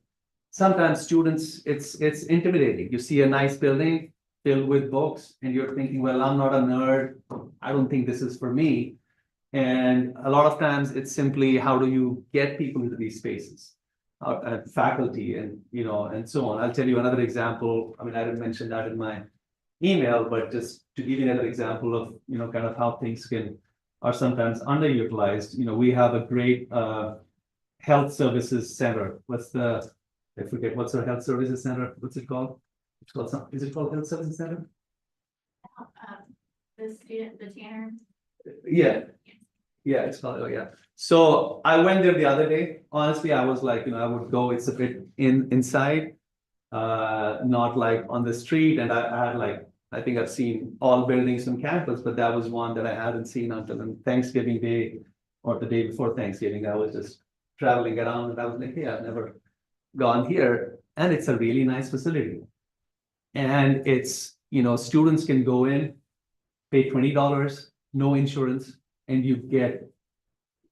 sometimes students, it's intimidating. You see a nice building filled with books and you're thinking, well, I'm not a nerd. I don't think this is for me. And a lot of times it's simply how do you get people into these spaces, faculty and, and so on. I'll tell you another example. I mean, I didn't mention that in my email, but just to give you another example of, kind of how things are sometimes underutilized. We have a great health services center. I forget, what's our health services center? What's it called? Is it called Health Services Center? The Tanner. Yeah. Yeah, it's called, oh yeah. So I went there the other day. Honestly, I was like, I would go, it's a bit inside, not like on the street. And I had like, I think I've seen all buildings on campus, but that was one that I hadn't seen until Thanksgiving Day or the day before Thanksgiving, I was just traveling around and I was like, hey, I've never gone here. And it's a really nice facility. And it's, students can go in, pay $20, no insurance, and you get,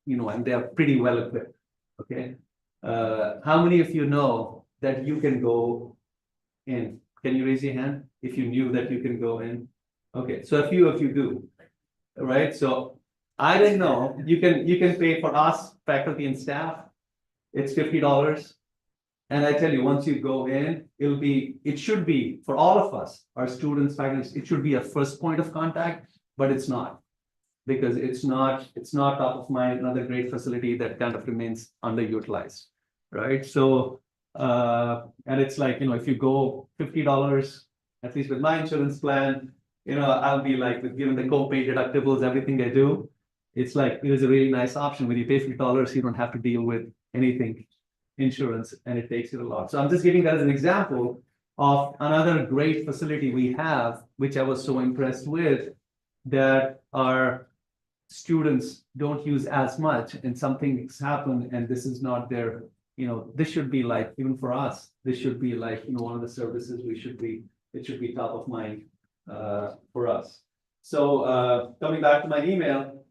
and they are pretty well equipped. Okay. How many of you know that you can go in? Can you raise your hand if you knew that you can go in? Okay, so a few of you do, right? So I didn't know, you can pay for us, faculty and staff, it's $50. And I tell you, once you go in, it should be, for all of us, our students, faculty, it should be a first point of contact, but it's not. Because it's not top of mind, another great facility that kind of remains underutilized, right? So, and it's like, if you go $50, at least with my insurance plan, I'll be like, given the copay deductibles, everything I do, it's like, it is a really nice option. When you pay $50, you don't have to deal with anything insurance, and it takes it a lot. So I'm just giving that as an example of another great facility we have, which I was so impressed with, that our students don't use as much, and something's happened, and this is not their, this should be like, even for us, this should be like, one of the services it should be top of mind for us. So coming back to my email,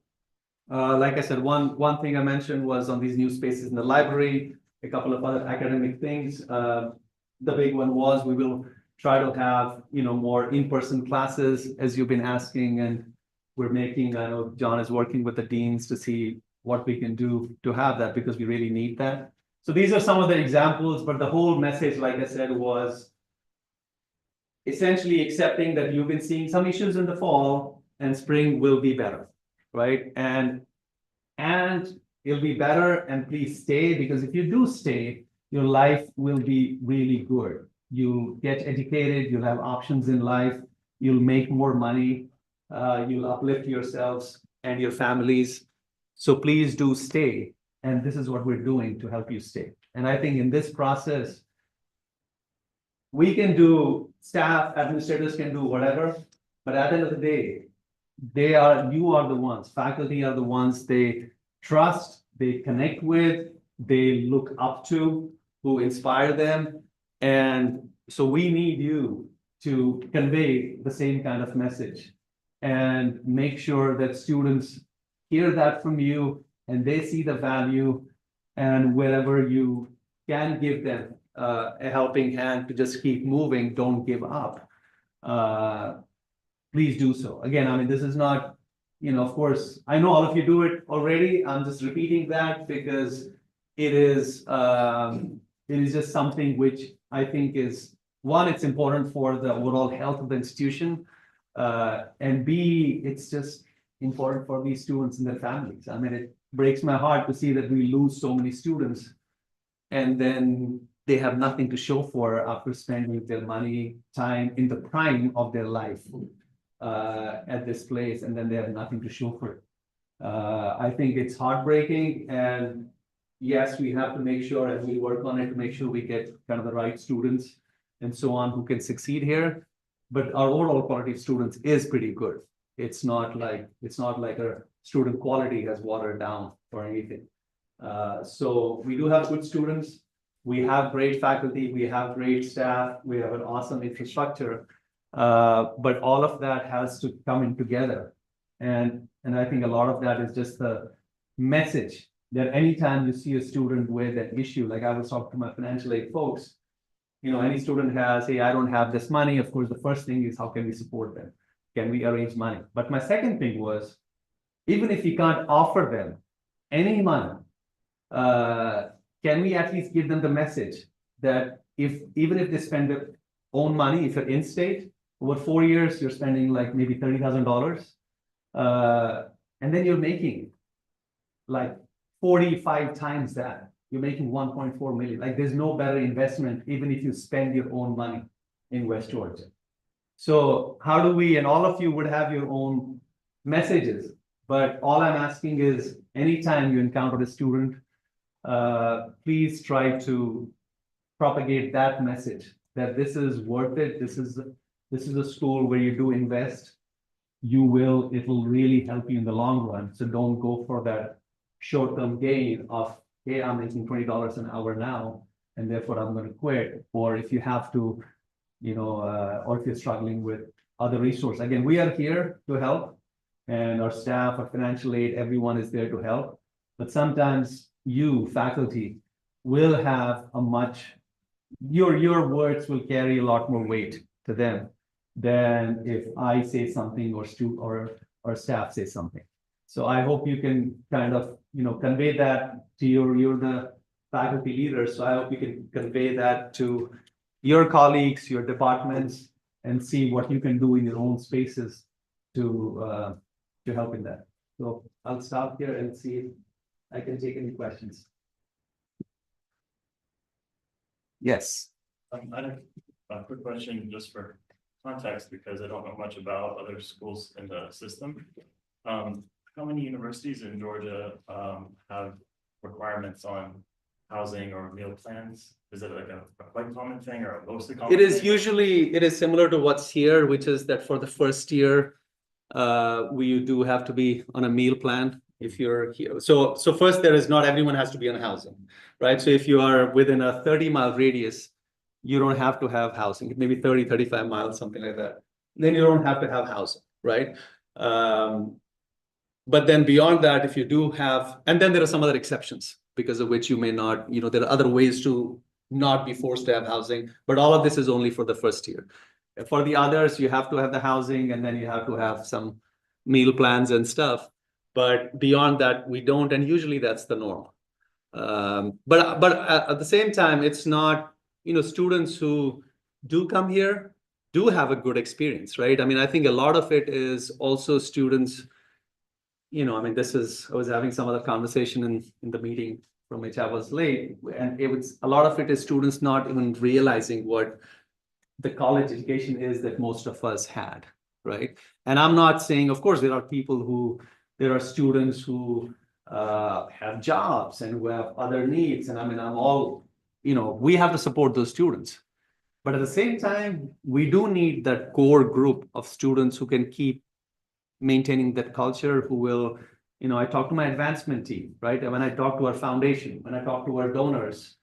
like I said, one thing I mentioned was on these new spaces in the library, a couple of other academic things. The big one was we will try to have, more in-person classes, as you've been asking, and we're making, I know John is working with the deans to see what we can do to have that, because we really need that. So these are some of the examples, but the whole message, like I said, was essentially accepting that you've been seeing some issues in the fall and spring will be better, right? And it'll be better, and please stay, because if you do stay, your life will be really good. You'll get educated, you'll have options in life, you'll make more money, you'll uplift yourselves and your families. So please do stay. And this is what we're doing to help you stay. And I think in this process, we can do, staff, administrators can do whatever, but at the end of the day, you are the ones, faculty are the ones they trust, they connect with, they look up to, who inspire them. And so we need you to convey the same kind of message and make sure that students hear that from you and they see the value, and wherever you can give them a helping hand to just keep moving, don't give up. Please do so. Again, I mean, this is not, of course, I know all of you do it already. I'm just repeating that because it is just something which I think is, one, it's important for the overall health of the institution. And B, it's just important for these students and their families. I mean, it breaks my heart to see that we lose so many students and then they have nothing to show for after spending their money, time in the prime of their life at this place, and then they have nothing to show for it. I think it's heartbreaking, and yes, we have to make sure, and we work on it to make sure we get kind of the right students and so on who can succeed here. But our overall quality of students is pretty good. It's not like our student quality has watered down or anything. So we do have good students. We have great faculty. We have great staff. We have an awesome infrastructure. But all of that has to come in together. And I think a lot of that is just the message that anytime you see a student with an issue, like I was talking to my financial aid folks, any student has, hey, I don't have this money. Of course, the first thing is how can we support them? Can we arrange money? But my second thing was, even if you can't offer them any money, can we at least give them the message that even if they spend their own money, if you're in state, over 4 years, you're spending like maybe $30,000, and then you're making like 45 times that. You're making 1.4 million. Like there's no better investment, even if you spend your own money in West Georgia. So how do we, and all of you would have your own messages, but all I'm asking is anytime you encounter a student, please try to propagate that message that this is worth it. This is a school where you do invest. It'll really help you in the long run. So don't go for that short-term gain of, hey, I'm making $20 an hour now, and therefore I'm going to quit. Or if you have to, or if you're struggling with other resources. Again, we are here to help, and our staff, our financial aid, everyone is there to help. But sometimes you, faculty, will have your words will carry a lot more weight to them than if I say something or staff say something. So I hope you can kind of, convey that to you're the faculty leaders. So I hope you can convey that to your colleagues, your departments, and see what you can do in your own spaces to help in that. So I'll stop here and see if I can take any questions. Yes. I have a quick question just for context, because I don't know much about other schools in the system. How many universities in Georgia have requirements on housing or meal plans? Is it like a quite common thing or a mostly common? It is thing? usually, it is similar to what's here, which is that for the first year, we do have to be on a meal plan if you're here. So first, there is not everyone has to be on housing, right? So if you are within a 30-mile radius, you don't have to have housing, maybe 30, 35 miles, something like that. Then you don't have to have housing, right? But then beyond that, if you do have, and then there are some other exceptions because of which you may not, there are other ways to not be forced to have housing, but all of this is only for the first year. For the others, you have to have the housing, and then you have to have some meal plans and stuff. But beyond that, we don't, and usually that's the norm. But at the same time, it's not, students who do come here do have a good experience, right? I mean, I think a lot of it is also students, I was having some other conversation in the meeting from which I was late, and a lot of it is students not even realizing what the college education is that most of us had, right? And I'm not saying, of course, there are students who have jobs and who have other needs. And I'm all, we have to support those students. But at the same time, we do need that core group of students who can keep maintaining that culture, who will, I talk to my advancement team, right? And when I talk to our foundation, when I talk to our donors,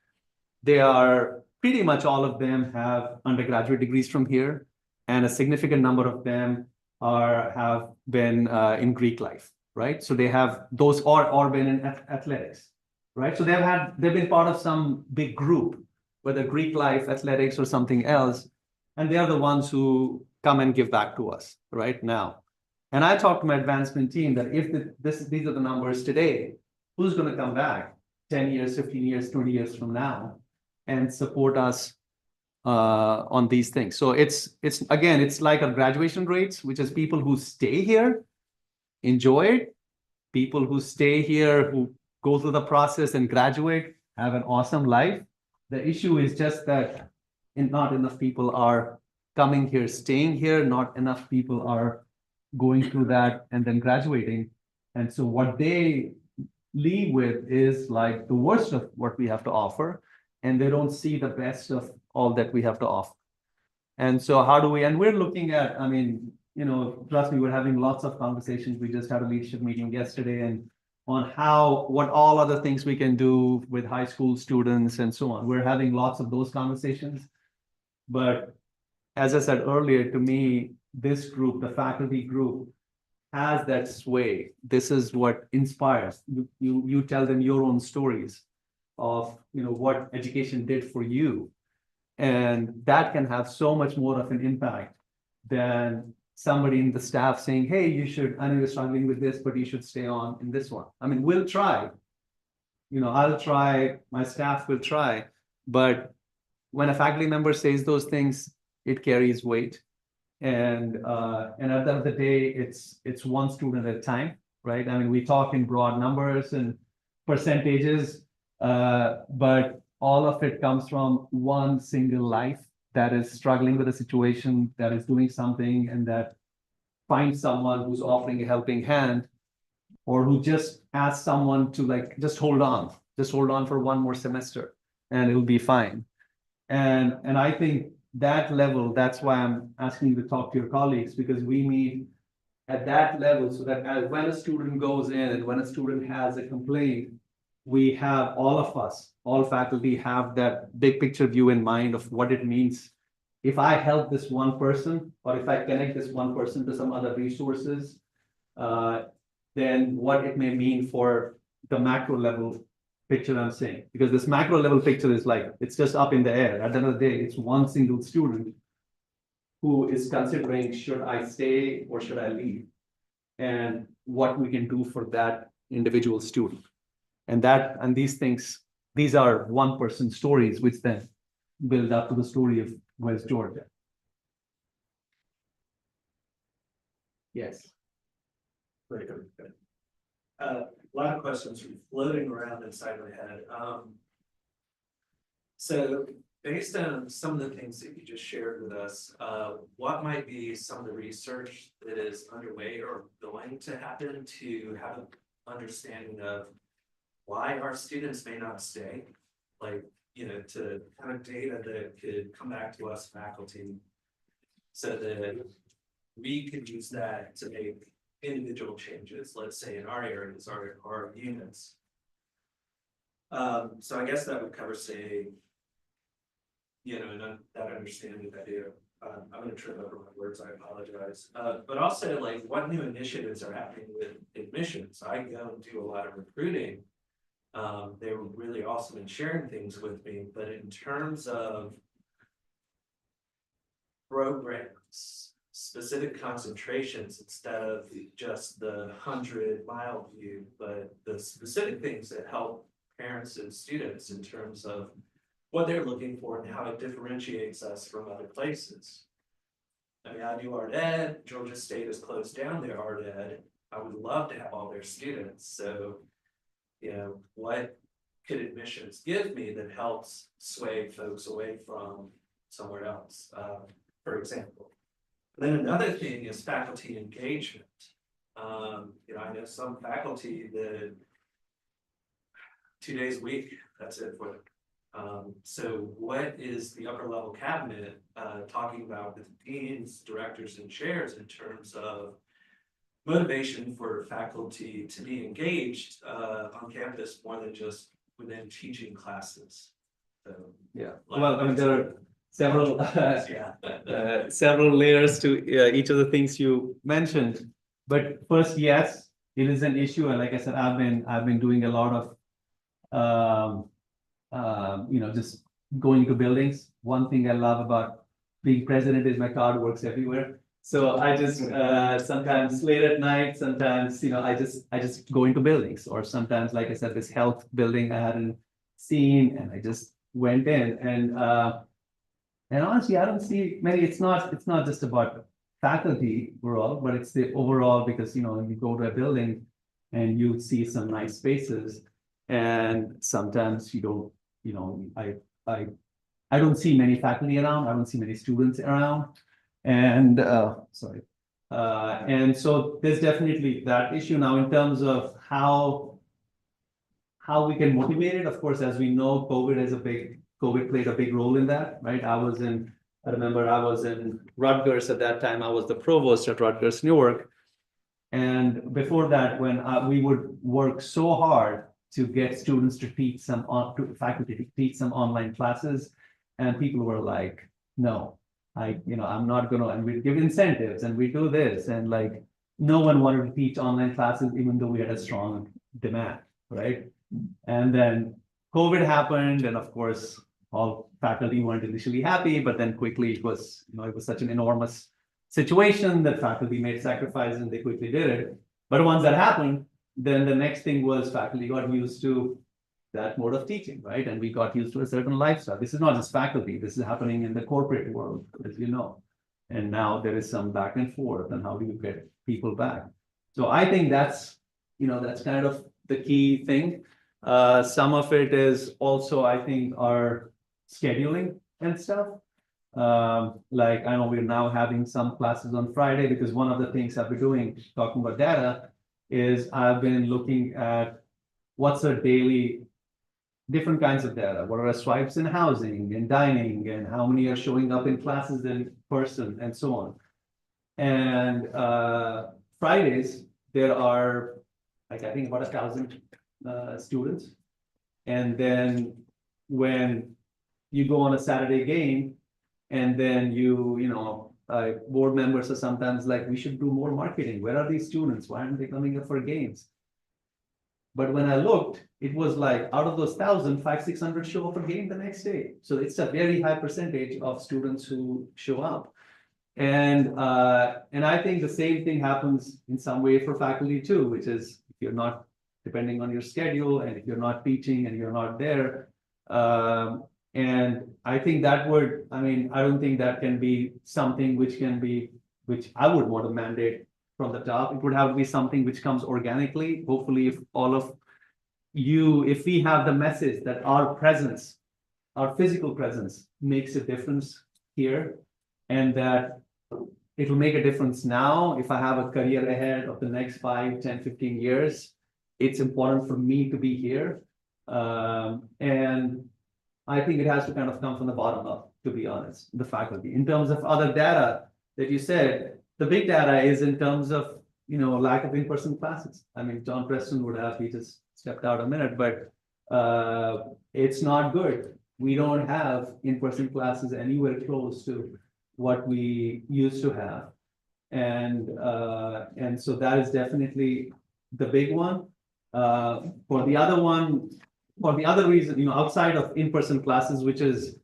they are pretty much all of them have undergraduate degrees from here, and a significant number of them have been in Greek life, right? So they have those or been in athletics, right? So they've been part of some big group, whether Greek life, athletics, or something else, and they are the ones who come and give back to us right now. And I talked to my advancement team that if these are the numbers today, who's going to come back 10 years, 15 years, 20 years from now and support us on these things? So it's like a graduation rates, which is people who stay here, enjoy it, people who stay here, who go through the process and graduate, have an awesome life. The issue is just that not enough people are coming here, staying here, not enough people are going through that and then graduating. And so what they leave with is like the worst of what we have to offer, and they don't see the best of all that we have to offer. And so and we're looking at, trust me, we're having lots of conversations. We just had a leadership meeting yesterday and on what all other things we can do with high school students and so on. We're having lots of those conversations. But as I said earlier, to me, this group, the faculty group, has that sway. This is what inspires. You tell them your own stories of what education did for you. And that can have so much more of an impact than somebody in the staff saying, hey, I know you're struggling with this, but you should stay on in this one. We'll try. I'll try, my staff will try. But when a faculty member says those things, it carries weight. And at the end of the day, it's one student at a time, right? We talk in broad numbers and percentages, but all of it comes from one single life that is struggling with a situation, that is doing something, and that finds someone who's offering a helping hand, or who just asks someone to just hold on for one more semester, and it'll be fine. And I think that level, that's why I'm asking you to talk to your colleagues, because we meet at that level, so that as when a student goes in and when a student has a complaint, we have all of us, all faculty have that big picture view in mind of what it means. If I help this one person, or if I connect this one person to some other resources, then what it may mean for the macro level picture I'm saying. Because this macro level picture is like, it's just up in the air. At the end of the day, it's one single student who is considering, should I stay or should I leave? And what we can do for that individual student. And these things, these are one-person stories, which then build up to the story of West Georgia. Yes. Very good. A lot of questions floating around inside my head. So based on some of the things that you just shared with us, what might be some of the research that is underway or going to happen to have an understanding of why our students may not stay? Like, you know, to kind of data that could come back to us faculty so that we could use that to make individual changes, let's say in our areas, our units. So I guess that would cover, say, you know, that understanding idea. I'm gonna trip over my words, I apologize. But also, like, what new initiatives are happening with admissions? I go and do a lot of recruiting. They were really awesome in sharing things with me, but in terms of programs, specific concentrations, instead of just the 100-mile view, but the specific things that help parents and students in terms of what they're looking for and how it differentiates us from other places. I mean, I do art ed. Georgia State has closed down their art ed. I would love to have all their students. So, you know, what could admissions give me that helps sway folks away from somewhere else, for example? Then another thing is faculty engagement. You know, I know some faculty that 2 days a week, that's it for them. So what is the upper level cabinet talking about with deans, directors, and chairs in terms of motivation for faculty to be engaged on campus more than just within teaching classes? So, yeah, well, I mean, there are several yeah. several layers to each of the things you mentioned. But first, yes, it is an issue, and like I said, I've been doing a lot of you know, just going to buildings. One thing I love about being president is my card works everywhere. So I just sometimes late at night, sometimes, you know, I just go into buildings, or sometimes, like I said, this health building I hadn't seen, and I just went in, and honestly, I don't see many. It's not just about faculty overall, but it's the overall, because, you know, you go to a building and you see some nice spaces, and sometimes you don't, you know, I don't see many faculty around. I don't see many students around. And sorry. And so there's definitely that issue. Now, in terms of how we can motivate it, of course, as we know, COVID played a big role in that, right? I remember I was in Rutgers at that time. I was the provost at Rutgers, Newark. And before that, when we would work so hard to get students to teach faculty to teach some online classes, and people were like, no, I'm not gonna, and we'd give incentives and we do this, and like, no one wanted to teach online classes, even though we had a strong demand, right? And then COVID happened, and of course, all faculty weren't initially happy, but then quickly it was such an enormous situation that faculty made sacrifices and they quickly did it. But once that happened, then the next thing was faculty got used to that mode of teaching, right? And we got used to a certain lifestyle. This is not just faculty, this is happening in the corporate world, as you know. And now there is some back and forth, and how do you get people back? So I think that's kind of the key thing. Some of it is also, I think, our scheduling and stuff. Like, I know we're now having some classes on Friday, because one of the things I've been doing, talking about data, is I've been looking at what's our daily different kinds of data. What are our swipes in housing and dining, and how many are showing up in classes in person, and so on. And Fridays, there are like, I think about 1,000 students. And then when you go on a Saturday game, and then board members are sometimes like, we should do more marketing. Where are these students? Why aren't they coming up for games? But when I looked, it was like out of those 1,000, 500-600 show up for game the next day. So it's a very high percentage of students who show up. And I think the same thing happens in some way for faculty too, which is if you're not depending on your schedule and if you're not teaching and you're not there. And I think I don't think that can be something which I would want to mandate from the top. It would have to be something which comes organically. Hopefully, if we have the message that our presence, our physical presence makes a difference here, and that it will make a difference now. If I have a career ahead of the next 5, 10, 15 years, it's important for me to be here. And I think it has to kind of come from the bottom up, to be honest, the faculty. In terms of other data that you said, the big data is in terms of, lack of in-person classes. I mean, John Preston he just stepped out a minute, but it's not good. We don't have in-person classes anywhere close to what we used to have. And so that is definitely the big one. For the other reason, outside of in-person classes, which is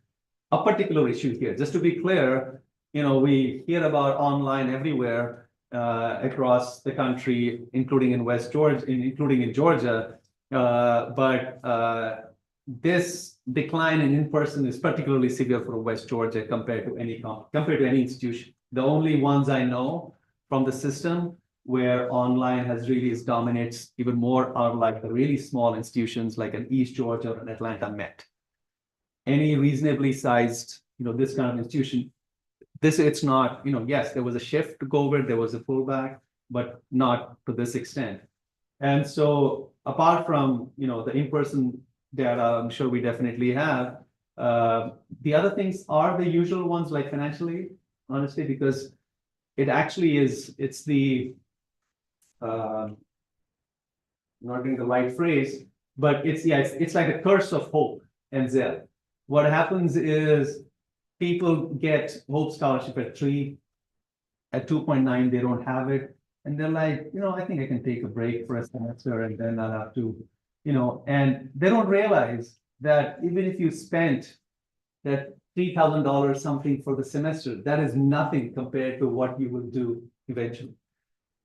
a particular issue here, just to be clear, we hear about online everywhere across the country, including in West Georgia, including in Georgia. But this decline in person is particularly severe for West Georgia compared to any institution. The only ones I know from the system where online really dominates even more are like the really small institutions like an East Georgia or an Atlanta Met. Any reasonably sized, this kind of institution, it's not, yes, there was a shift to COVID, there was a pullback, but not to this extent. And so apart from, the in-person data, I'm sure we definitely have, the other things are the usual ones like financially, honestly, because it actually it's the, not getting the right phrase, but it's like a curse of hope and zeal. What happens is people get Hope Scholarship at 3, at 2.9, they don't have it. And they're like, I think I can take a break for a semester and then I'll have to, and they don't realize that even if you spent that $3,000 something for the semester, that is nothing compared to what you will do eventually.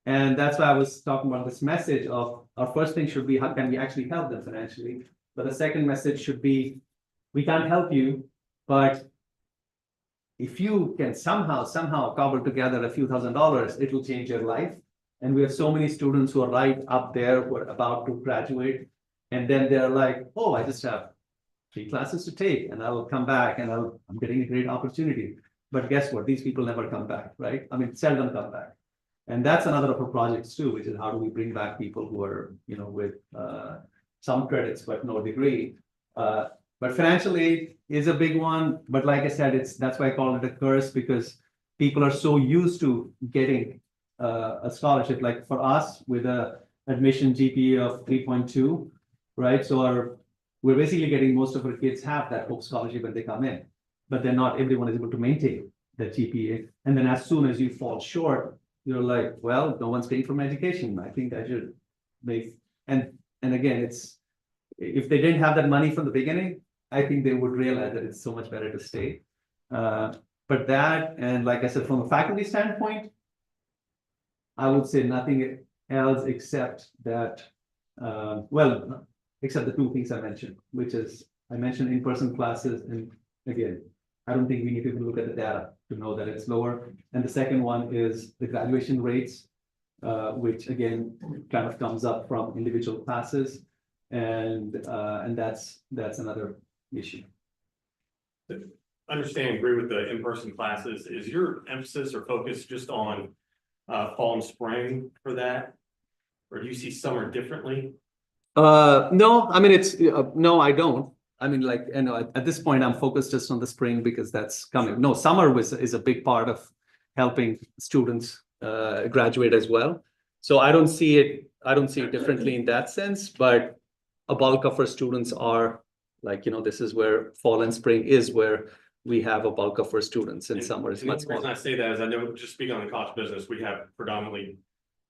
And that's why I was talking about this message of our first thing should be, how can we actually help them financially? But the second message should be, we can't help you, but if you can somehow cobble together a few $1,000s, it will change your life. And we have so many students who are right up there who are about to graduate. And then they're like, oh, I just have 3 classes to take and I'll come back and I'm getting a great opportunity. But guess what? These people never come back, right? I mean, seldom come back. And that's another of our projects too, which is how do we bring back people who are, with some credits, but no degree. But financial aid is a big one. But like I said, that's why I call it a curse, because people are so used to getting a scholarship. Like for us, with a admission GPA of 3.2, right? So we're basically getting most of our kids have that Hope Scholarship when they come in, but then not everyone is able to maintain that GPA. And then as soon as you fall short, you're like, well, no one's paying for my education. I think I should make, and again, if they didn't have that money from the beginning, I think they would realize that it's so much better to stay. But that, and like I said, from a faculty standpoint, I would say nothing else except that, except the 2 things I mentioned, which is I mentioned in-person classes. And again, I don't think we need to look at the data to know that it's lower. And the second one is the graduation rates, which again, kind of comes up from individual classes. And that's another issue. Understand, agree with the in-person classes. Is your emphasis or focus just on fall and spring for that? Or do you see summer differently? No, I mean, no, I don't. I mean, like, at this point, I'm focused just on the spring because that's coming. No, summer is a big part of helping students graduate as well. So I don't see it differently in that sense, but a bulk of our students are like, this is where fall and spring is where we have a bulk of our students, and summer is And much the reason more. I say that is I know, just speaking on the college business, we have predominantly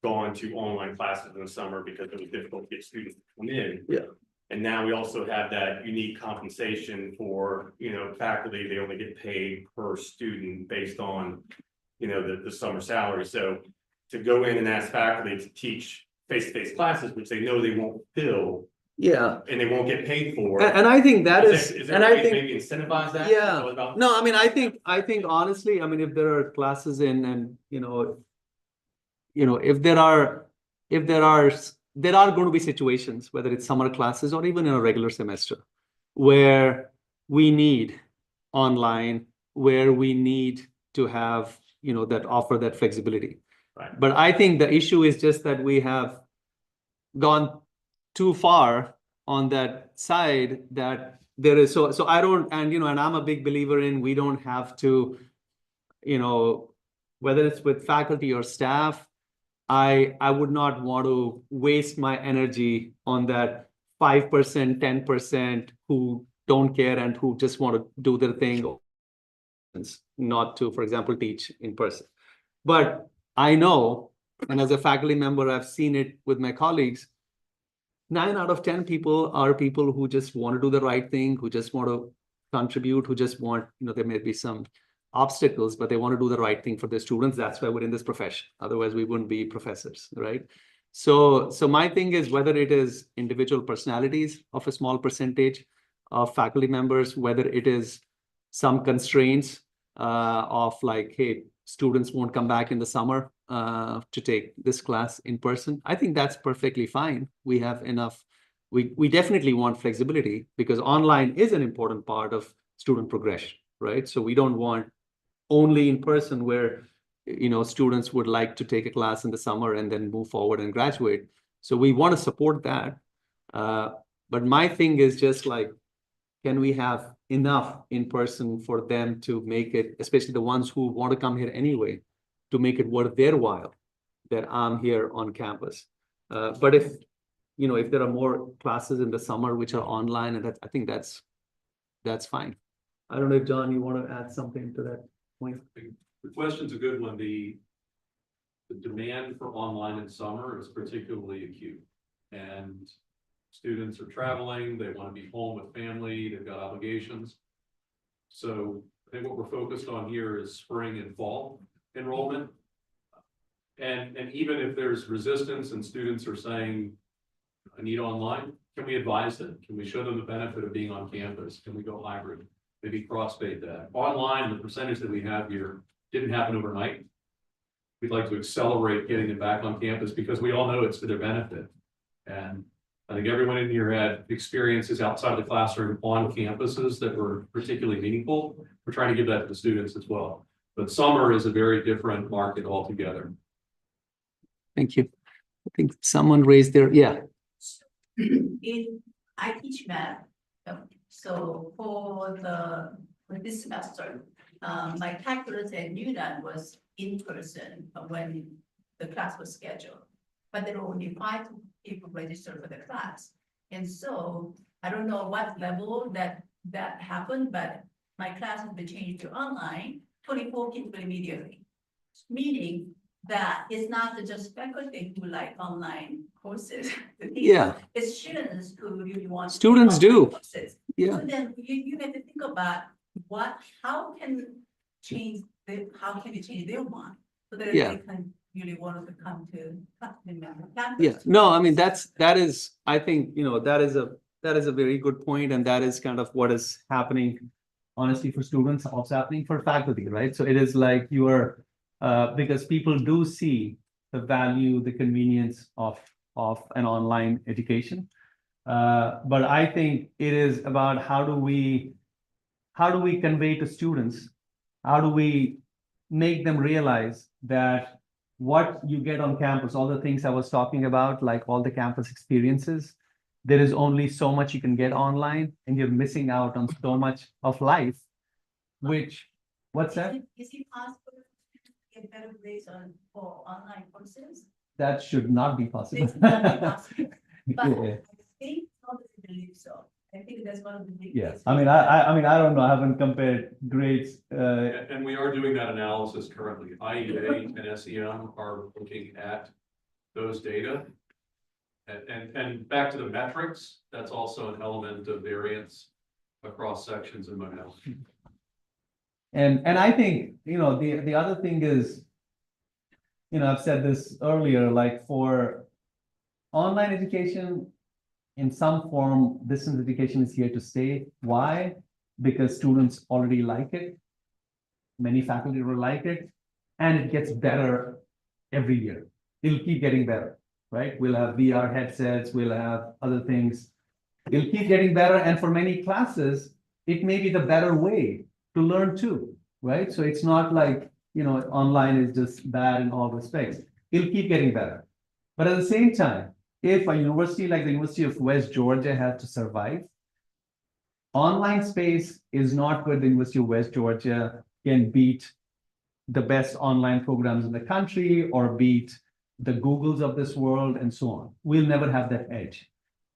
gone to online classes in the summer because it was difficult to get students to come in. Yeah. And now we also have that unique compensation for, faculty, they only get paid per student based on, the summer salary. So to go in and ask faculty to teach face-to-face classes, which they know they won't fill Yeah, and they won't get paid for. and I think that is, Is there and a I way to think. maybe incentivize that? Yeah, Is that about- no, I mean, I think honestly, I mean, if there are classes in and, if there are going to be situations, whether it's summer classes or even in a regular semester, where we need online, where we need to have, that offer that flexibility. Right. But I think the issue is just that we have gone too far on that side that there is, so I don't, and I'm a big believer in, we don't have to, whether it's with faculty or staff, I would not want to waste my energy on that 5%, 10% who don't care and who just want to do their thing, not to, for example, teach in person. But I know, and as a faculty member, I've seen it with my colleagues, 9 out of 10 people are people who just want to do the right thing, who just want to contribute, who just want, there may be some obstacles, but they want to do the right thing for their students. That's why we're in this profession. Otherwise, we wouldn't be professors, right? So my thing is, whether it is individual personalities of a small percentage of faculty members, whether it is some constraints of like, hey, students won't come back in the summer to take this class in person. I think that's perfectly fine. We have enough. We definitely want flexibility because online is an important part of student progression, right? So we don't want only in person where, students would like to take a class in the summer and then move forward and graduate. So we want to support that. But my thing is just like, can we have enough in person for them to make it, especially the ones who want to come here anyway, to make it worth their while that I'm here on campus. But if there are more classes in the summer which are online, and I think that's fine. I don't know if John, you want to add something to that point? The question's a good one. The demand for online in summer is particularly acute. And students are traveling, they want to be home with family, they've got obligations. So I think what we're focused on here is spring and fall enrollment. And even if there's resistance and students are saying, I need online, can we advise them? Can we show them the benefit of being on campus? Can we go hybrid? Maybe cross-state that. Online, the percentage that we have here didn't happen overnight. We'd like to accelerate getting them back on campus because we all know it's to their benefit. And I think everyone in here had experiences outside of the classroom on campuses that were particularly meaningful. We're trying to give that to the students as well. But summer is a very different market altogether. Thank you. I think someone raised their, yeah. I teach math, so for this semester, my calculus and UNAM was in person when the class was scheduled. But there were only 5 people registered for the class. And so I don't know what level that happened, but my class has been changed to online, 24 people immediately. Meaning that it's not just faculty who like online courses. Yeah. It's students who really want. Students do. Courses. Yeah. So then you have to think about how can we change their mind so that Yeah. they can really want to come to campus. Yeah, no, I mean, that is, I think, that is a very good point, and that is kind of what is happening, honestly, for students, also happening for faculty, right? So it is like you are, because people do see the value, the convenience of an online education. But I think it is about how do we convey to students, how do we make them realize that what you get on campus, all the things I was talking about, like all the campus experiences, there is only so much you can get online, and you're missing out on so much of life, what's that? Is it possible to get better grades for online courses? that should not be possible. It's not possible. But Yeah. I think others believe so. I think that's one of the big. Yes, I mean, I don't know, I haven't compared grades, And we are doing that analysis currently. IEA and SEM are looking at those data. And back to the metrics, that's also an element of variance across sections and modalities. and I think, the other thing is, I've said this earlier, like for online education, in some form, distance education is here to stay. Why? Because students already like it. Many faculty will like it, and it gets better every year. It'll keep getting better, right? We'll have VR headsets, we'll have other things. It'll keep getting better, and for many classes, it may be the better way to learn too, right? So it's not like, online is just bad in all respects. It'll keep getting better. But at the same time, if a university like the University of West Georgia has to survive, online space is not where the University of West Georgia can beat the best online programs in the country or beat the Googles of this world and so on. We'll never have that edge.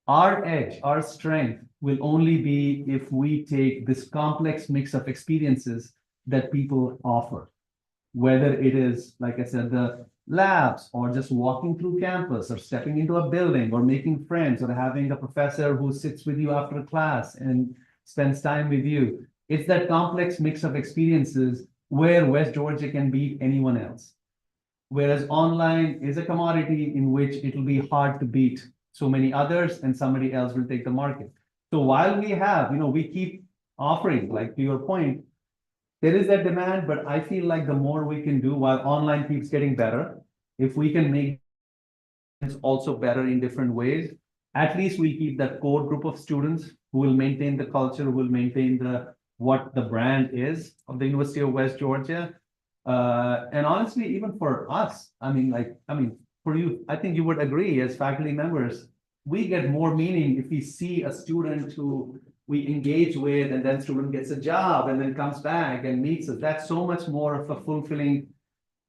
Our edge, our strength will only be if we take this complex mix of experiences that people offer. Whether it is, like I said, the labs, or just walking through campus, or stepping into a building, or making friends, or having a professor who sits with you after class and spends time with you. It's that complex mix of experiences where West Georgia can beat anyone else. Whereas online is a commodity in which it will be hard to beat so many others, and somebody else will take the market. So while we have, we keep offering, like to your point, there is that demand, but I feel like the more we can do while online keeps getting better, if we can make it also better in different ways, at least we keep that core group of students who will maintain the culture, who will maintain what the brand is of the University of West Georgia. And honestly, even for us, for you, I think you would agree as faculty members, we get more meaning if we see a student who we engage with, and then student gets a job and then comes back and meets us. That's so much more of a fulfilling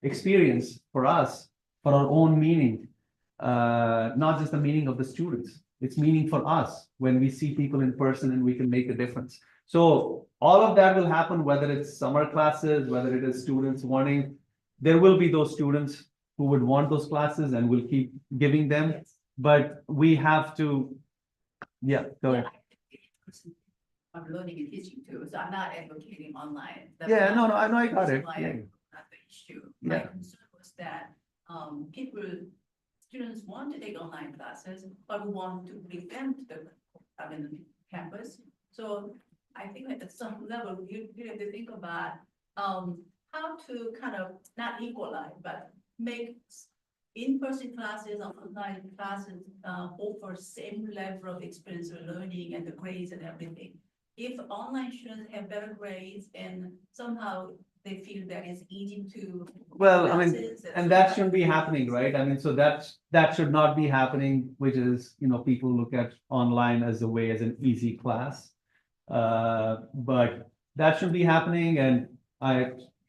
experience for us, for our own meaning, not just the meaning of the students. It's meaning for us when we see people in person and we can make a difference. So all of that will happen, whether it's summer classes, whether it is students wanting, there will be those students who would want those classes, and we'll keep giving them. Yes. But we have to, go ahead. I'm learning and teaching too, so I'm not advocating online. Yeah, no, I know, I got it. Not Yeah. the issue. My Yeah. concern was that, students want to take online classes, but we want to bring them to the campus. So I think at some level, you have to think about, how to kind of not equalize, but make in-person classes and online classes, offer same level of experience of learning and the grades and everything. If online students have better grades and somehow they feel that it's easy to. Well, classes and that shouldn't be happening, right? So that should not be happening, which is, people look at online as a way, as an easy class. But that should be happening, and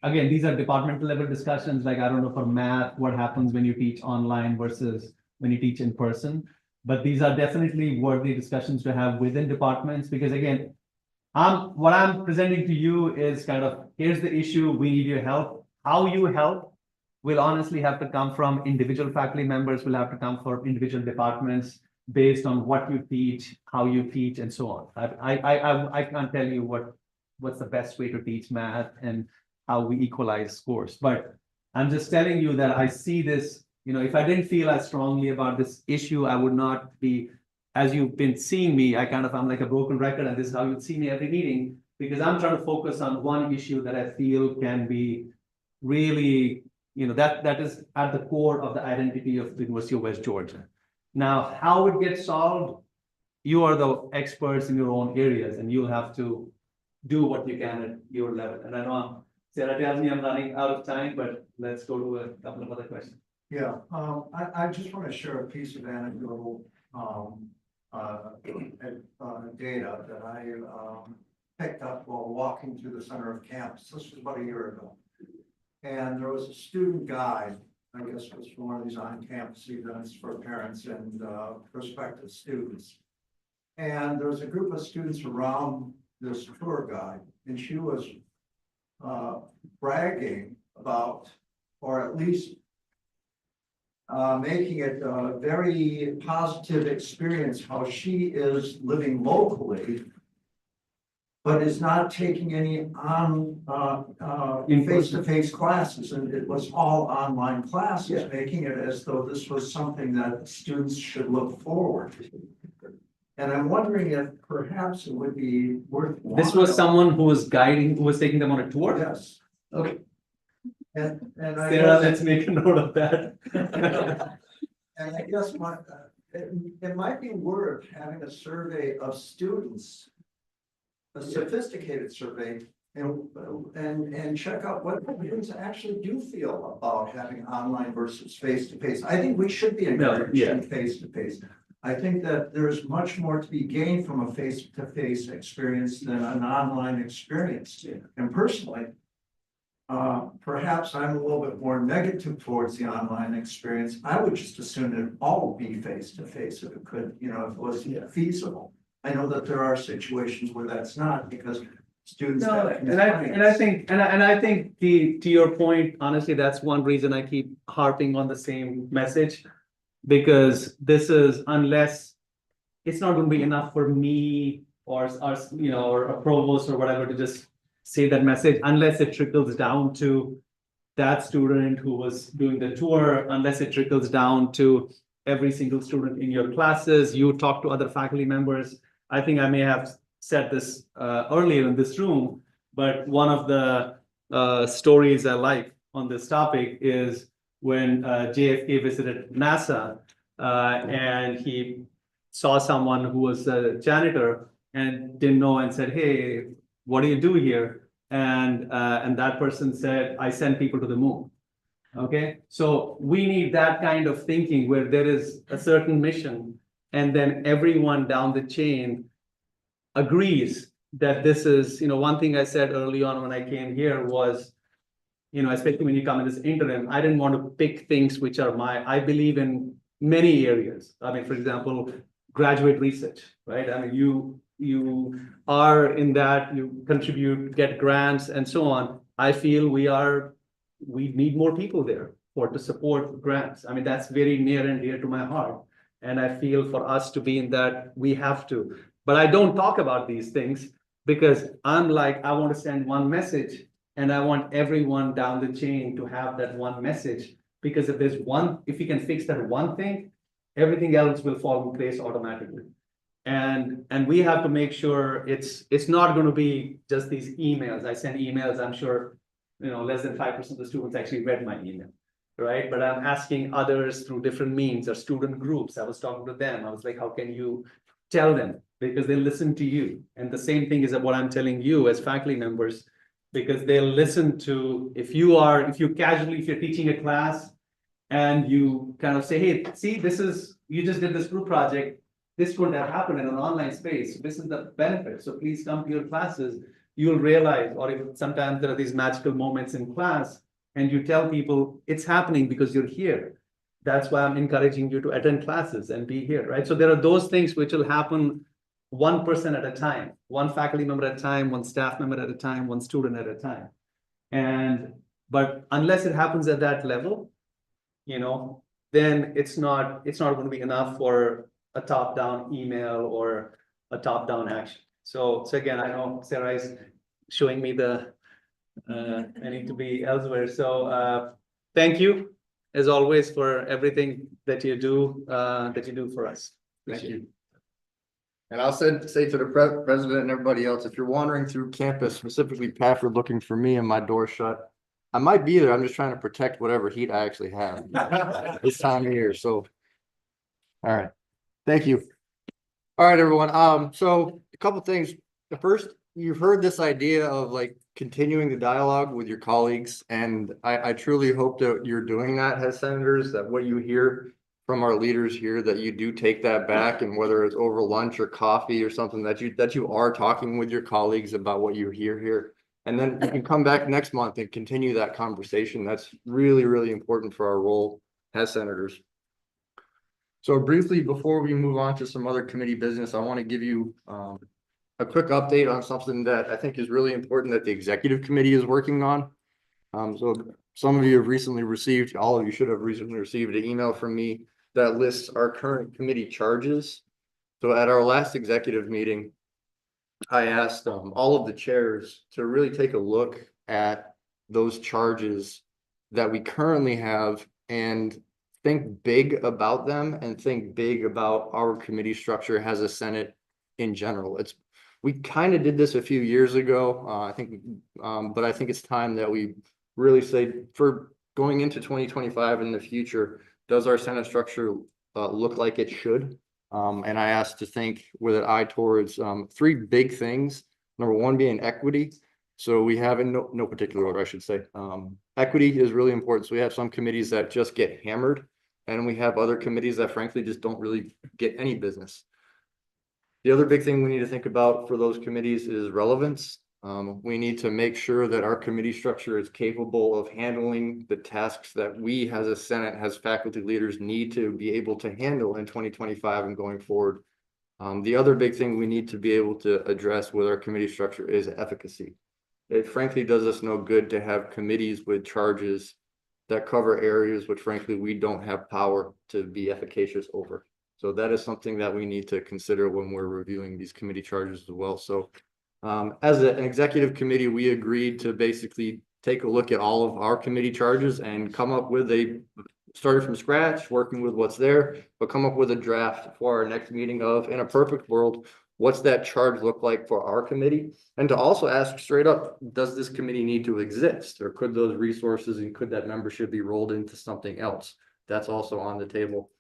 again, these are departmental level discussions, like, I don't know, for math, what happens when you teach online versus when you teach in person. But these are definitely worthy discussions to have within departments, because again, what I'm presenting to you is kind of, here's the issue, we need your help. How you help will honestly have to come from individual faculty members, will have to come from individual departments based on what you teach, how you teach, and so on. I can't tell you what's the best way to teach math and how we equalize scores, but I'm just telling you that I see this, if I didn't feel as strongly about this issue, I would not be, as you've been seeing me, I'm like a broken record, and this is how you'd see me every meeting, because I'm trying to focus on one issue that I feel can be really, that is at the core of the identity of the University of West Georgia. Now, how it gets solved, you are the experts in your own areas, and you'll have to do what you can at your level. And I know Sarah tells me I'm running out of time, but let's go to a couple of other questions. Yeah, I just want to share a piece of anecdotal data that I picked up while walking through the center of campus. This was about a year ago. And there was a student guide I guess it was from one of these on-campus events for parents and prospective students. And there was a group of students around this tour guide, and she was bragging about, or at least making it a very positive experience, how she is living locally, but is not taking any on face-to-face classes, and it was all online classes, making it as though this was something that students should look forward to. And I'm wondering if perhaps it would be worthwhile. This was someone who was guiding, who was taking them on a tour? Yes. Okay, And I Sarah, guess, let's make a note of that. and I guess it might be worth having a survey of students, a sophisticated survey, and check out what students actually do feel about having online versus face-to-face. I think we should be encouraging face-to-face. I think that there's much more to be gained from a face-to-face experience than an online experience. And personally, perhaps I'm a little bit more negative towards the online experience. I would just assume it all be face-to-face if it could, if it was feasible. I know that there are situations where that's not, because students No, have. and I think to your point, honestly, that's one reason I keep harping on the same message. Because this is, unless it's not going to be enough for me or a provost or whatever to just say that message, unless it trickles down to that student who was doing the tour, unless it trickles down to every single student in your classes, you talk to other faculty members. I think I may have said this earlier in this room, but one of the stories I like on this topic is when JFK visited NASA and he saw someone who was a janitor and didn't know and said, "Hey, what do you do here?" And that person said, "I send people to the moon." Okay, so we need that kind of thinking where there is a certain mission and then everyone down the chain agrees that this is, one thing I said early on when I came here was, especially when you come in this interim, I didn't want to pick things which are I believe in many areas. I mean, for example, graduate research, right? I mean, you are in that, you contribute, get grants and so on. I feel we need more people there to support grants. I mean, that's very near and dear to my heart. And I feel for us to be in that, we have to. But I don't talk about these things because I'm like, I want to send one message. And I want everyone down the chain to have that one message, because if you can fix that one thing, everything else will fall in place automatically. And we have to make sure it's not going to be just these emails. I send emails, I'm sure, less than 5% of the students actually read my email, right? But I'm asking others through different means or student groups. I was talking to them. I was like, how can you tell them? Because they listen to you. And the same thing is what I'm telling you as faculty members, because they'll listen to, if you're teaching a class and you kind of say, hey, see, you just did this group project. This couldn't have happened in an online space. This is the benefit. So please come to your classes. You'll realize, or if sometimes there are these magical moments in class and you tell people it's happening because you're here. That's why I'm encouraging you to attend classes and be here, right? So there are those things which will happen one person at a time, one faculty member at a time, one staff member at a time, one student at a time. But unless it happens at that level, then it's not going to be enough for a top-down email or a top-down action. So again, I know Sarah is showing me I need to be elsewhere. So thank you as always for everything that you do for us. Thank you. And I'll say to the president and everybody else, if you're wandering through campus, specifically Pafford, looking for me and my door shut, I might be there. I'm just trying to protect whatever heat I actually have this time of year. So, all right. Thank you. All right, everyone. So a couple things. The first, you've heard this idea of like continuing the dialogue with your colleagues. And I truly hope that you're doing that as senators, that what you hear from our leaders here, that you do take that back, and whether it's over lunch or coffee or something, that you are talking with your colleagues about what you hear here. And then we can come back next month and continue that conversation. That's really, really important for our role as senators. So briefly, before we move on to some other committee business, I want to give you a quick update on something that I think is really important that the executive committee is working on. So some of you have recently received, all of you should have recently received an email from me that lists our current committee charges. So at our last executive meeting, I asked all of the chairs to really take a look at those charges that we currently have and think big about them and think big about our committee structure as a Senate in general. We kind of did this a few years ago, I think, but I think it's time that we really say for going into 2025 in the future, does our Senate structure look like it should? And I asked to think with an eye towards three big things. Number one being equity. So we have in no particular order, I should say. Equity is really important. So we have some committees that just get hammered, and we have other committees that frankly just don't really get any business. The other big thing we need to think about for those committees is relevance. We need to make sure that our committee structure is capable of handling the tasks that we as a Senate, as faculty leaders, need to be able to handle in 2025 and going forward. The other big thing we need to be able to address with our committee structure is efficacy. It frankly does us no good to have committees with charges that cover areas which frankly we don't have power to be efficacious over. So that is something that we need to consider when we're reviewing these committee charges as well. So as an executive committee, we agreed to basically take a look at all of our committee charges and come up with started from scratch, working with what's there, but come up with a draft for our next meeting of, in a perfect world, what's that charge look like for our committee? And to also ask straight up, does this committee need to exist? Or could those resources and could that membership be rolled into something else? That's also on the table.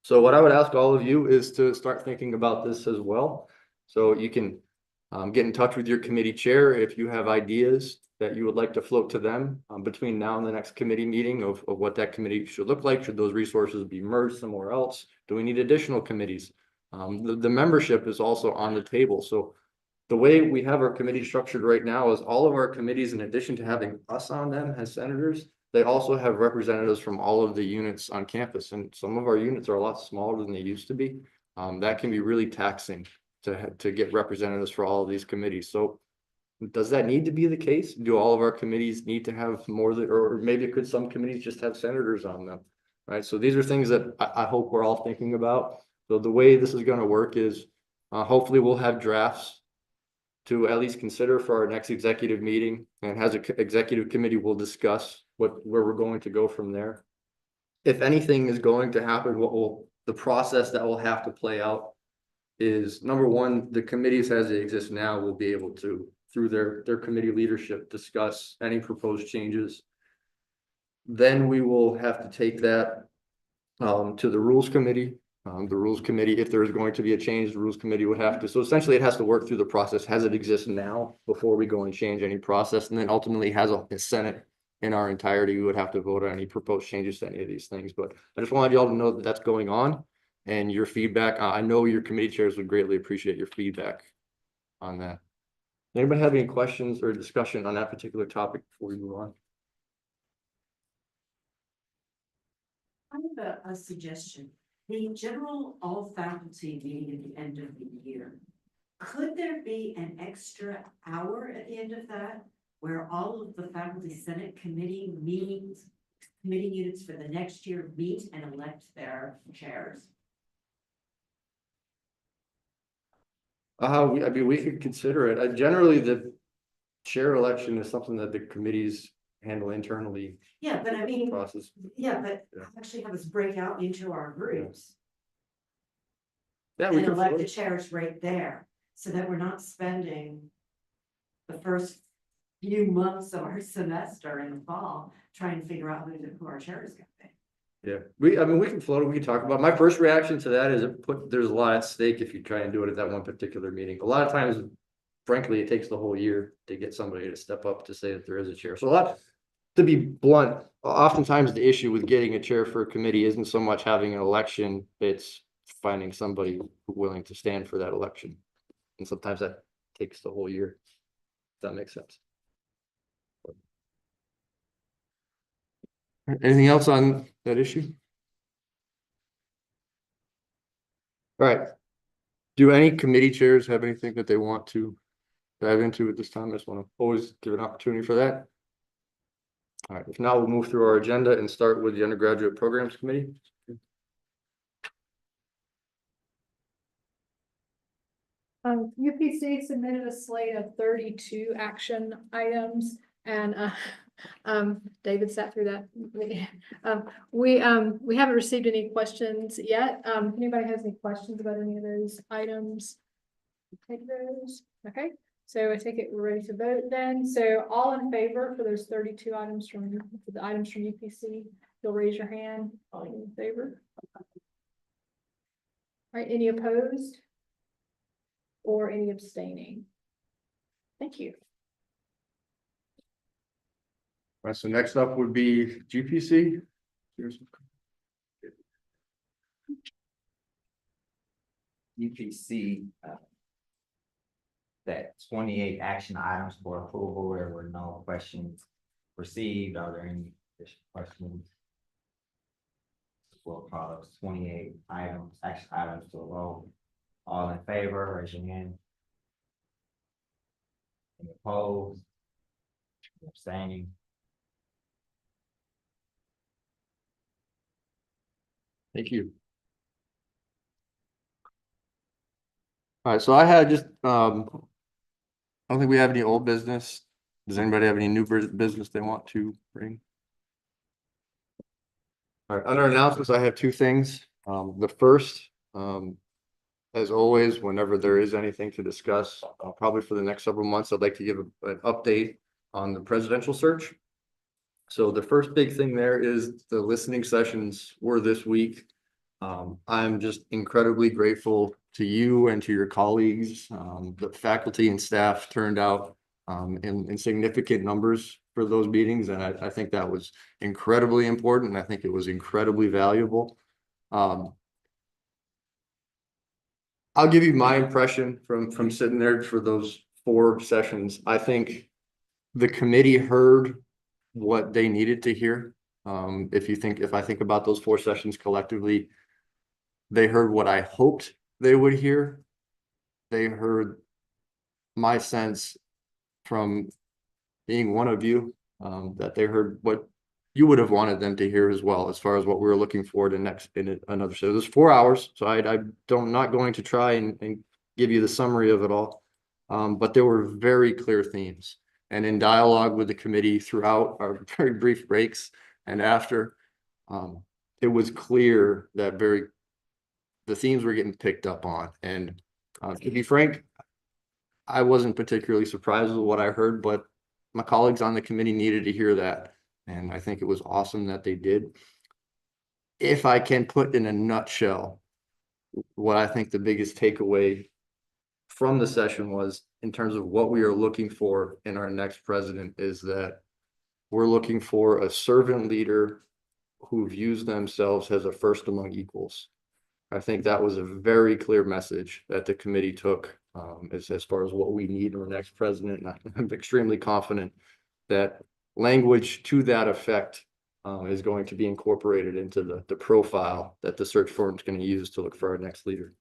So what I would ask all of you is to start thinking about this as well. So you can get in touch with your committee chair if you have ideas that you would like to float to them between now and the next committee meeting of what that committee should look like. Should those resources be merged somewhere else? Do we need additional committees? The membership is also on the table. So the way we have our committee structured right now is all of our committees, in addition to having us on them as senators, they also have representatives from all of the units on campus. And some of our units are a lot smaller than they used to be. That can be really taxing to get representatives for all of these committees. So does that need to be the case? Do all of our committees need to have more than, or maybe could some committees just have senators on them? Right. So these are things that I hope we're all thinking about. So the way this is going to work is hopefully we'll have drafts to at least consider for our next executive meeting, and as an executive committee, we'll discuss where we're going to go from there. If anything is going to happen, the process that will have to play out is, number one, the committees as they exist now will be able to, through their committee leadership, discuss any proposed changes. Then we will have to take that to the rules committee. The rules committee, if there is going to be a change, the rules committee would have to, so essentially it has to work through the process as it exists now before we go and change any process. And then ultimately has a Senate in our entirety, we would have to vote on any proposed changes to any of these things. But I just wanted y'all to know that that's going on, and your feedback. I know your committee chairs would greatly appreciate your feedback on that. Anybody have any questions or discussion on that particular topic before we move on? I have a suggestion. The general all faculty meeting at the end of the year. Could there be an extra hour at the end of that where all of the faculty senate committee meetings, committee units for the next year meet and elect their chairs? I mean, we could consider it. Generally, the chair election is something that the committees handle internally. Yeah, but I mean, Process. yeah, but actually have us break out into our groups. Yeah, And we could. elect the chairs right there, so that we're not spending the first few months of our semester in the fall trying to figure out who our chair is gonna be. Yeah, I mean, we can float it, we can talk about it. My first reaction to that is there's a lot at stake if you try and do it at that one particular meeting. A lot of times, frankly, it takes the whole year to get somebody to step up to say that there is a chair. So to be blunt, oftentimes the issue with getting a chair for a committee isn't so much having an election, it's finding somebody willing to stand for that election. And sometimes that takes the whole year. If that makes sense. Anything else on that issue? All right. Do any committee chairs have anything that they want to dive into at this time? I just want to always give an opportunity for that. All right, if not, we'll move through our agenda and start with the undergraduate programs committee. UPC submitted a slate of 32 action items and David sat through that. We haven't received any questions yet. If anybody has any questions about any of those items, take those. Okay, so I take it we're ready to vote then. So all in favor for those 32 items from the items from UPC, you'll raise your hand. All in favor? All right, any opposed? Or any abstaining? Thank you. All right, so next up would be GPC. UPC, that 28 action items for approval. There were no questions received. Are there any additional questions? We'll call those 28 items, action items to a vote. All in favor, raise your hand. Any opposed? Any abstaining? Thank you. All right, so I had just, I don't think we have any old business. Does anybody have any new business they want to bring? All right, under announcements, I have two things. The first, as always, whenever there is anything to discuss, probably for the next several months, I'd like to give an update on the presidential search. So the first big thing there is the listening sessions were this week. I'm just incredibly grateful to you and to your colleagues. The faculty and staff turned out in significant numbers for those meetings, and I think that was incredibly important. I think it was incredibly valuable. I'll give you my impression from sitting there for those 4 sessions. I think the committee heard what they needed to hear. If I think about those 4 sessions collectively, they heard what I hoped they would hear. They heard my sense from being one of you, that they heard what you would have wanted them to hear as well, as far as what we were looking forward to next in another. So there's 4 hours. So I'm not going to try and give you the summary of it all. But there were very clear themes, and in dialogue with the committee throughout our very brief breaks and after, it was clear that the themes were getting picked up on. And to be frank, I wasn't particularly surprised with what I heard, but my colleagues on the committee needed to hear that. And I think it was awesome that they did. If I can put in a nutshell, what I think the biggest takeaway from the session was, in terms of what we are looking for in our next president, is that we're looking for a servant leader who views themselves as a first among equals. I think that was a very clear message that the committee took as far as what we need in the next president. And I'm extremely confident that language to that effect is going to be incorporated into the profile that the search firm is going to use to look for our next leader.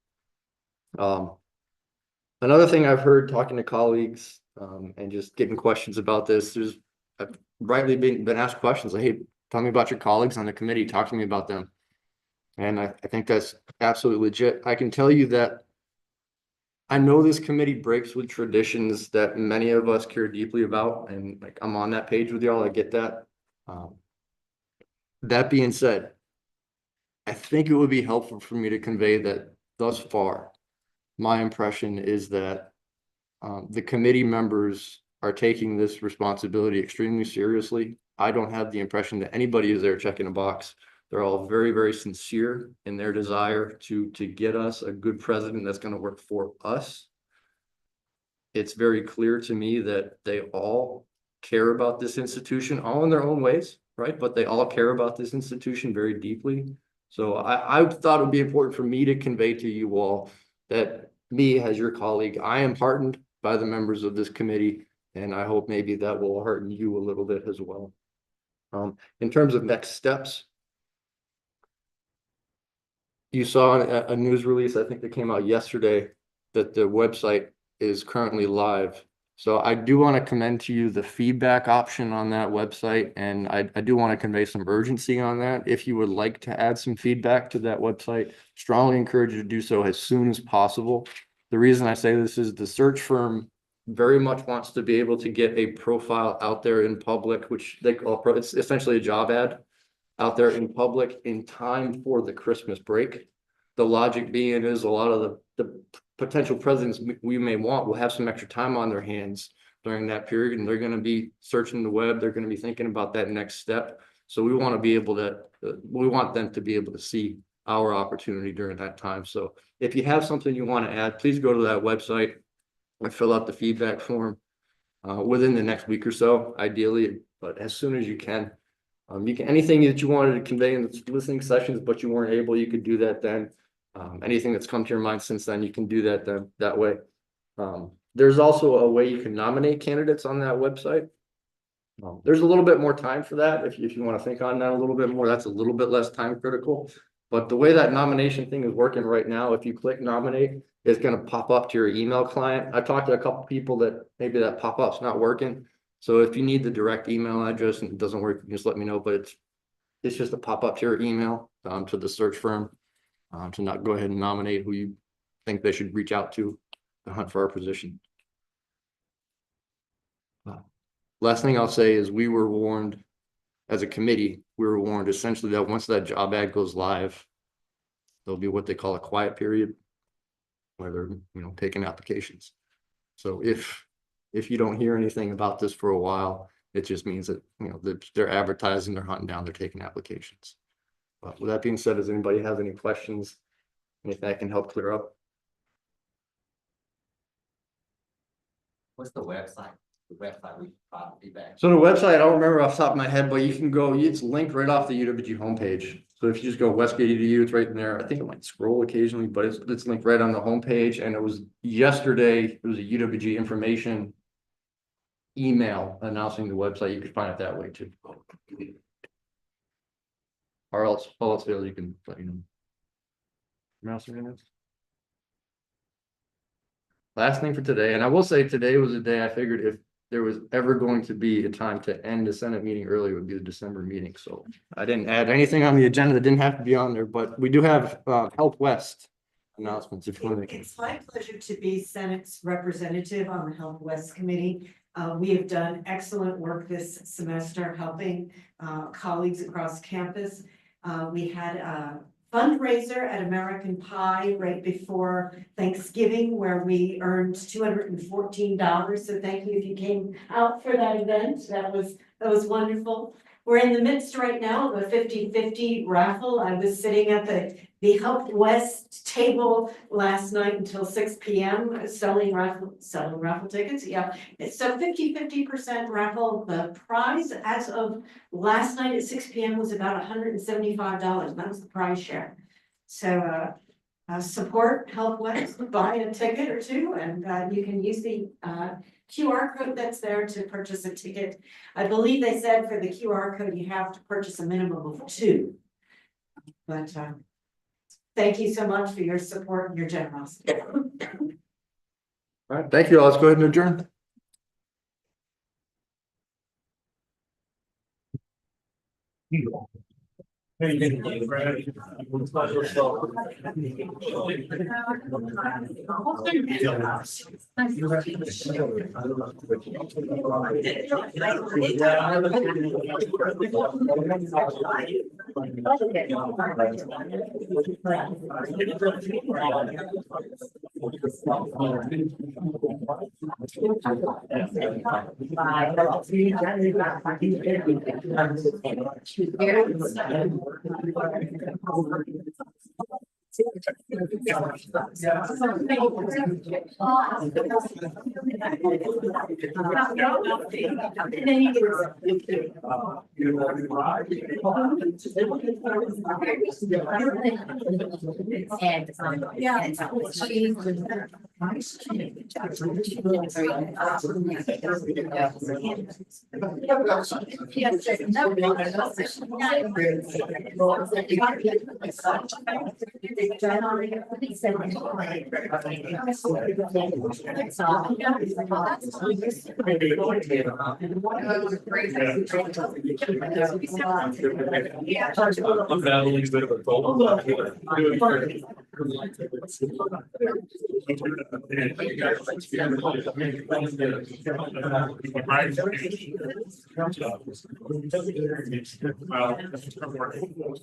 Another thing I've heard talking to colleagues and just getting questions about this, I've rightly been asked questions like, hey, tell me about your colleagues on the committee, talk to me about them. And I think that's absolutely legit. I can tell you that I know this committee breaks with traditions that many of us care deeply about, and like I'm on that page with y'all. I get that. That being said, I think it would be helpful for me to convey that thus far, my impression is that the committee members are taking this responsibility extremely seriously. I don't have the impression that anybody is there checking a box. They're all very, very sincere in their desire to get us a good president that's going to work for us. It's very clear to me that they all care about this institution, all in their own ways, right? But they all care about this institution very deeply. So I thought it would be important for me to convey to you all that me, as your colleague, I am heartened by the members of this committee, and I hope maybe that will hearten you a little bit as well. In terms of next steps, you saw a news release, I think that came out yesterday, that the website is currently live. So I do want to commend to you the feedback option on that website, and I do want to convey some urgency on that. If you would like to add some feedback to that website, strongly encourage you to do so as soon as possible. The reason I say this is the search firm very much wants to be able to get a profile out there in public, which they call, it's essentially a job ad out there in public in time for the Christmas break. The logic being is a lot of the potential presidents we may want will have some extra time on their hands during that period, and they're going to be searching the web. They're going to be thinking about that next step. So we want to be able to, we want them to be able to see our opportunity during that time. So if you have something you want to add, please go to that website and fill out the feedback form within the next week or so, ideally, but as soon as you can. You can, anything that you wanted to convey in the listening sessions, but you weren't able, you could do that then. Anything that's come to your mind since then, you can do that then that way. There's also a way you can nominate candidates on that website. There's a little bit more time for that. If you want to think on that a little bit more, that's a little bit less time critical. But the way that nomination thing is working right now, if you click nominate, it's going to pop up to your email client. I've talked to a couple people that maybe that pop-up's not working. So if you need the direct email address and it doesn't work, just let me know, but it's just a pop up to your email, to the search firm, to not go ahead and nominate who you think they should reach out to hunt for our position. Last thing I'll say is we were warned as a committee, we were warned essentially that once that job ad goes live, there'll be what they call a quiet period where they're, taking applications. So if you don't hear anything about this for a while, it just means that, they're advertising, they're hunting down, they're taking applications. But with that being said, does anybody have any questions? Anything I can help clear up? What's the website? The website we filed feedback. So the website, I don't remember off the top of my head, but you can go, it's linked right off the UWG homepage. So if you just go Westgate EDU, it's right in there. I think it might scroll occasionally, but it's linked right on the homepage. And it was yesterday, it was a UWG information email announcing the website. You could find it that way too. Or else, you can let you know. Mouse minutes. Last thing for today, and I will say today was a day I figured if there was ever going to be a time to end the Senate meeting early, it would be the December meeting. So I didn't add anything on the agenda that didn't have to be on there, but we do have Health West announcements. If you want to. It's my pleasure to be Senate's representative on the Health West Committee. We have done excellent work this semester helping colleagues across campus. We had a fundraiser at American Pie right before Thanksgiving where we earned $214. So thank you if you came out for that event. That was wonderful. We're in the midst right now of a 50-50 raffle. I was sitting at the Health West table last night until 6 p.m. selling raffle tickets. Yeah, so 50% raffle. The prize as of last night at 6 p.m. was about $175. That was the prize share. So support Health West, buy a ticket or two, and you can use the QR code that's there to purchase a ticket. I believe they said for the QR code you have to purchase a minimum of 2. But thank you so much for your support and your generosity. All right, thank you all. Let's go ahead and adjourn. Well,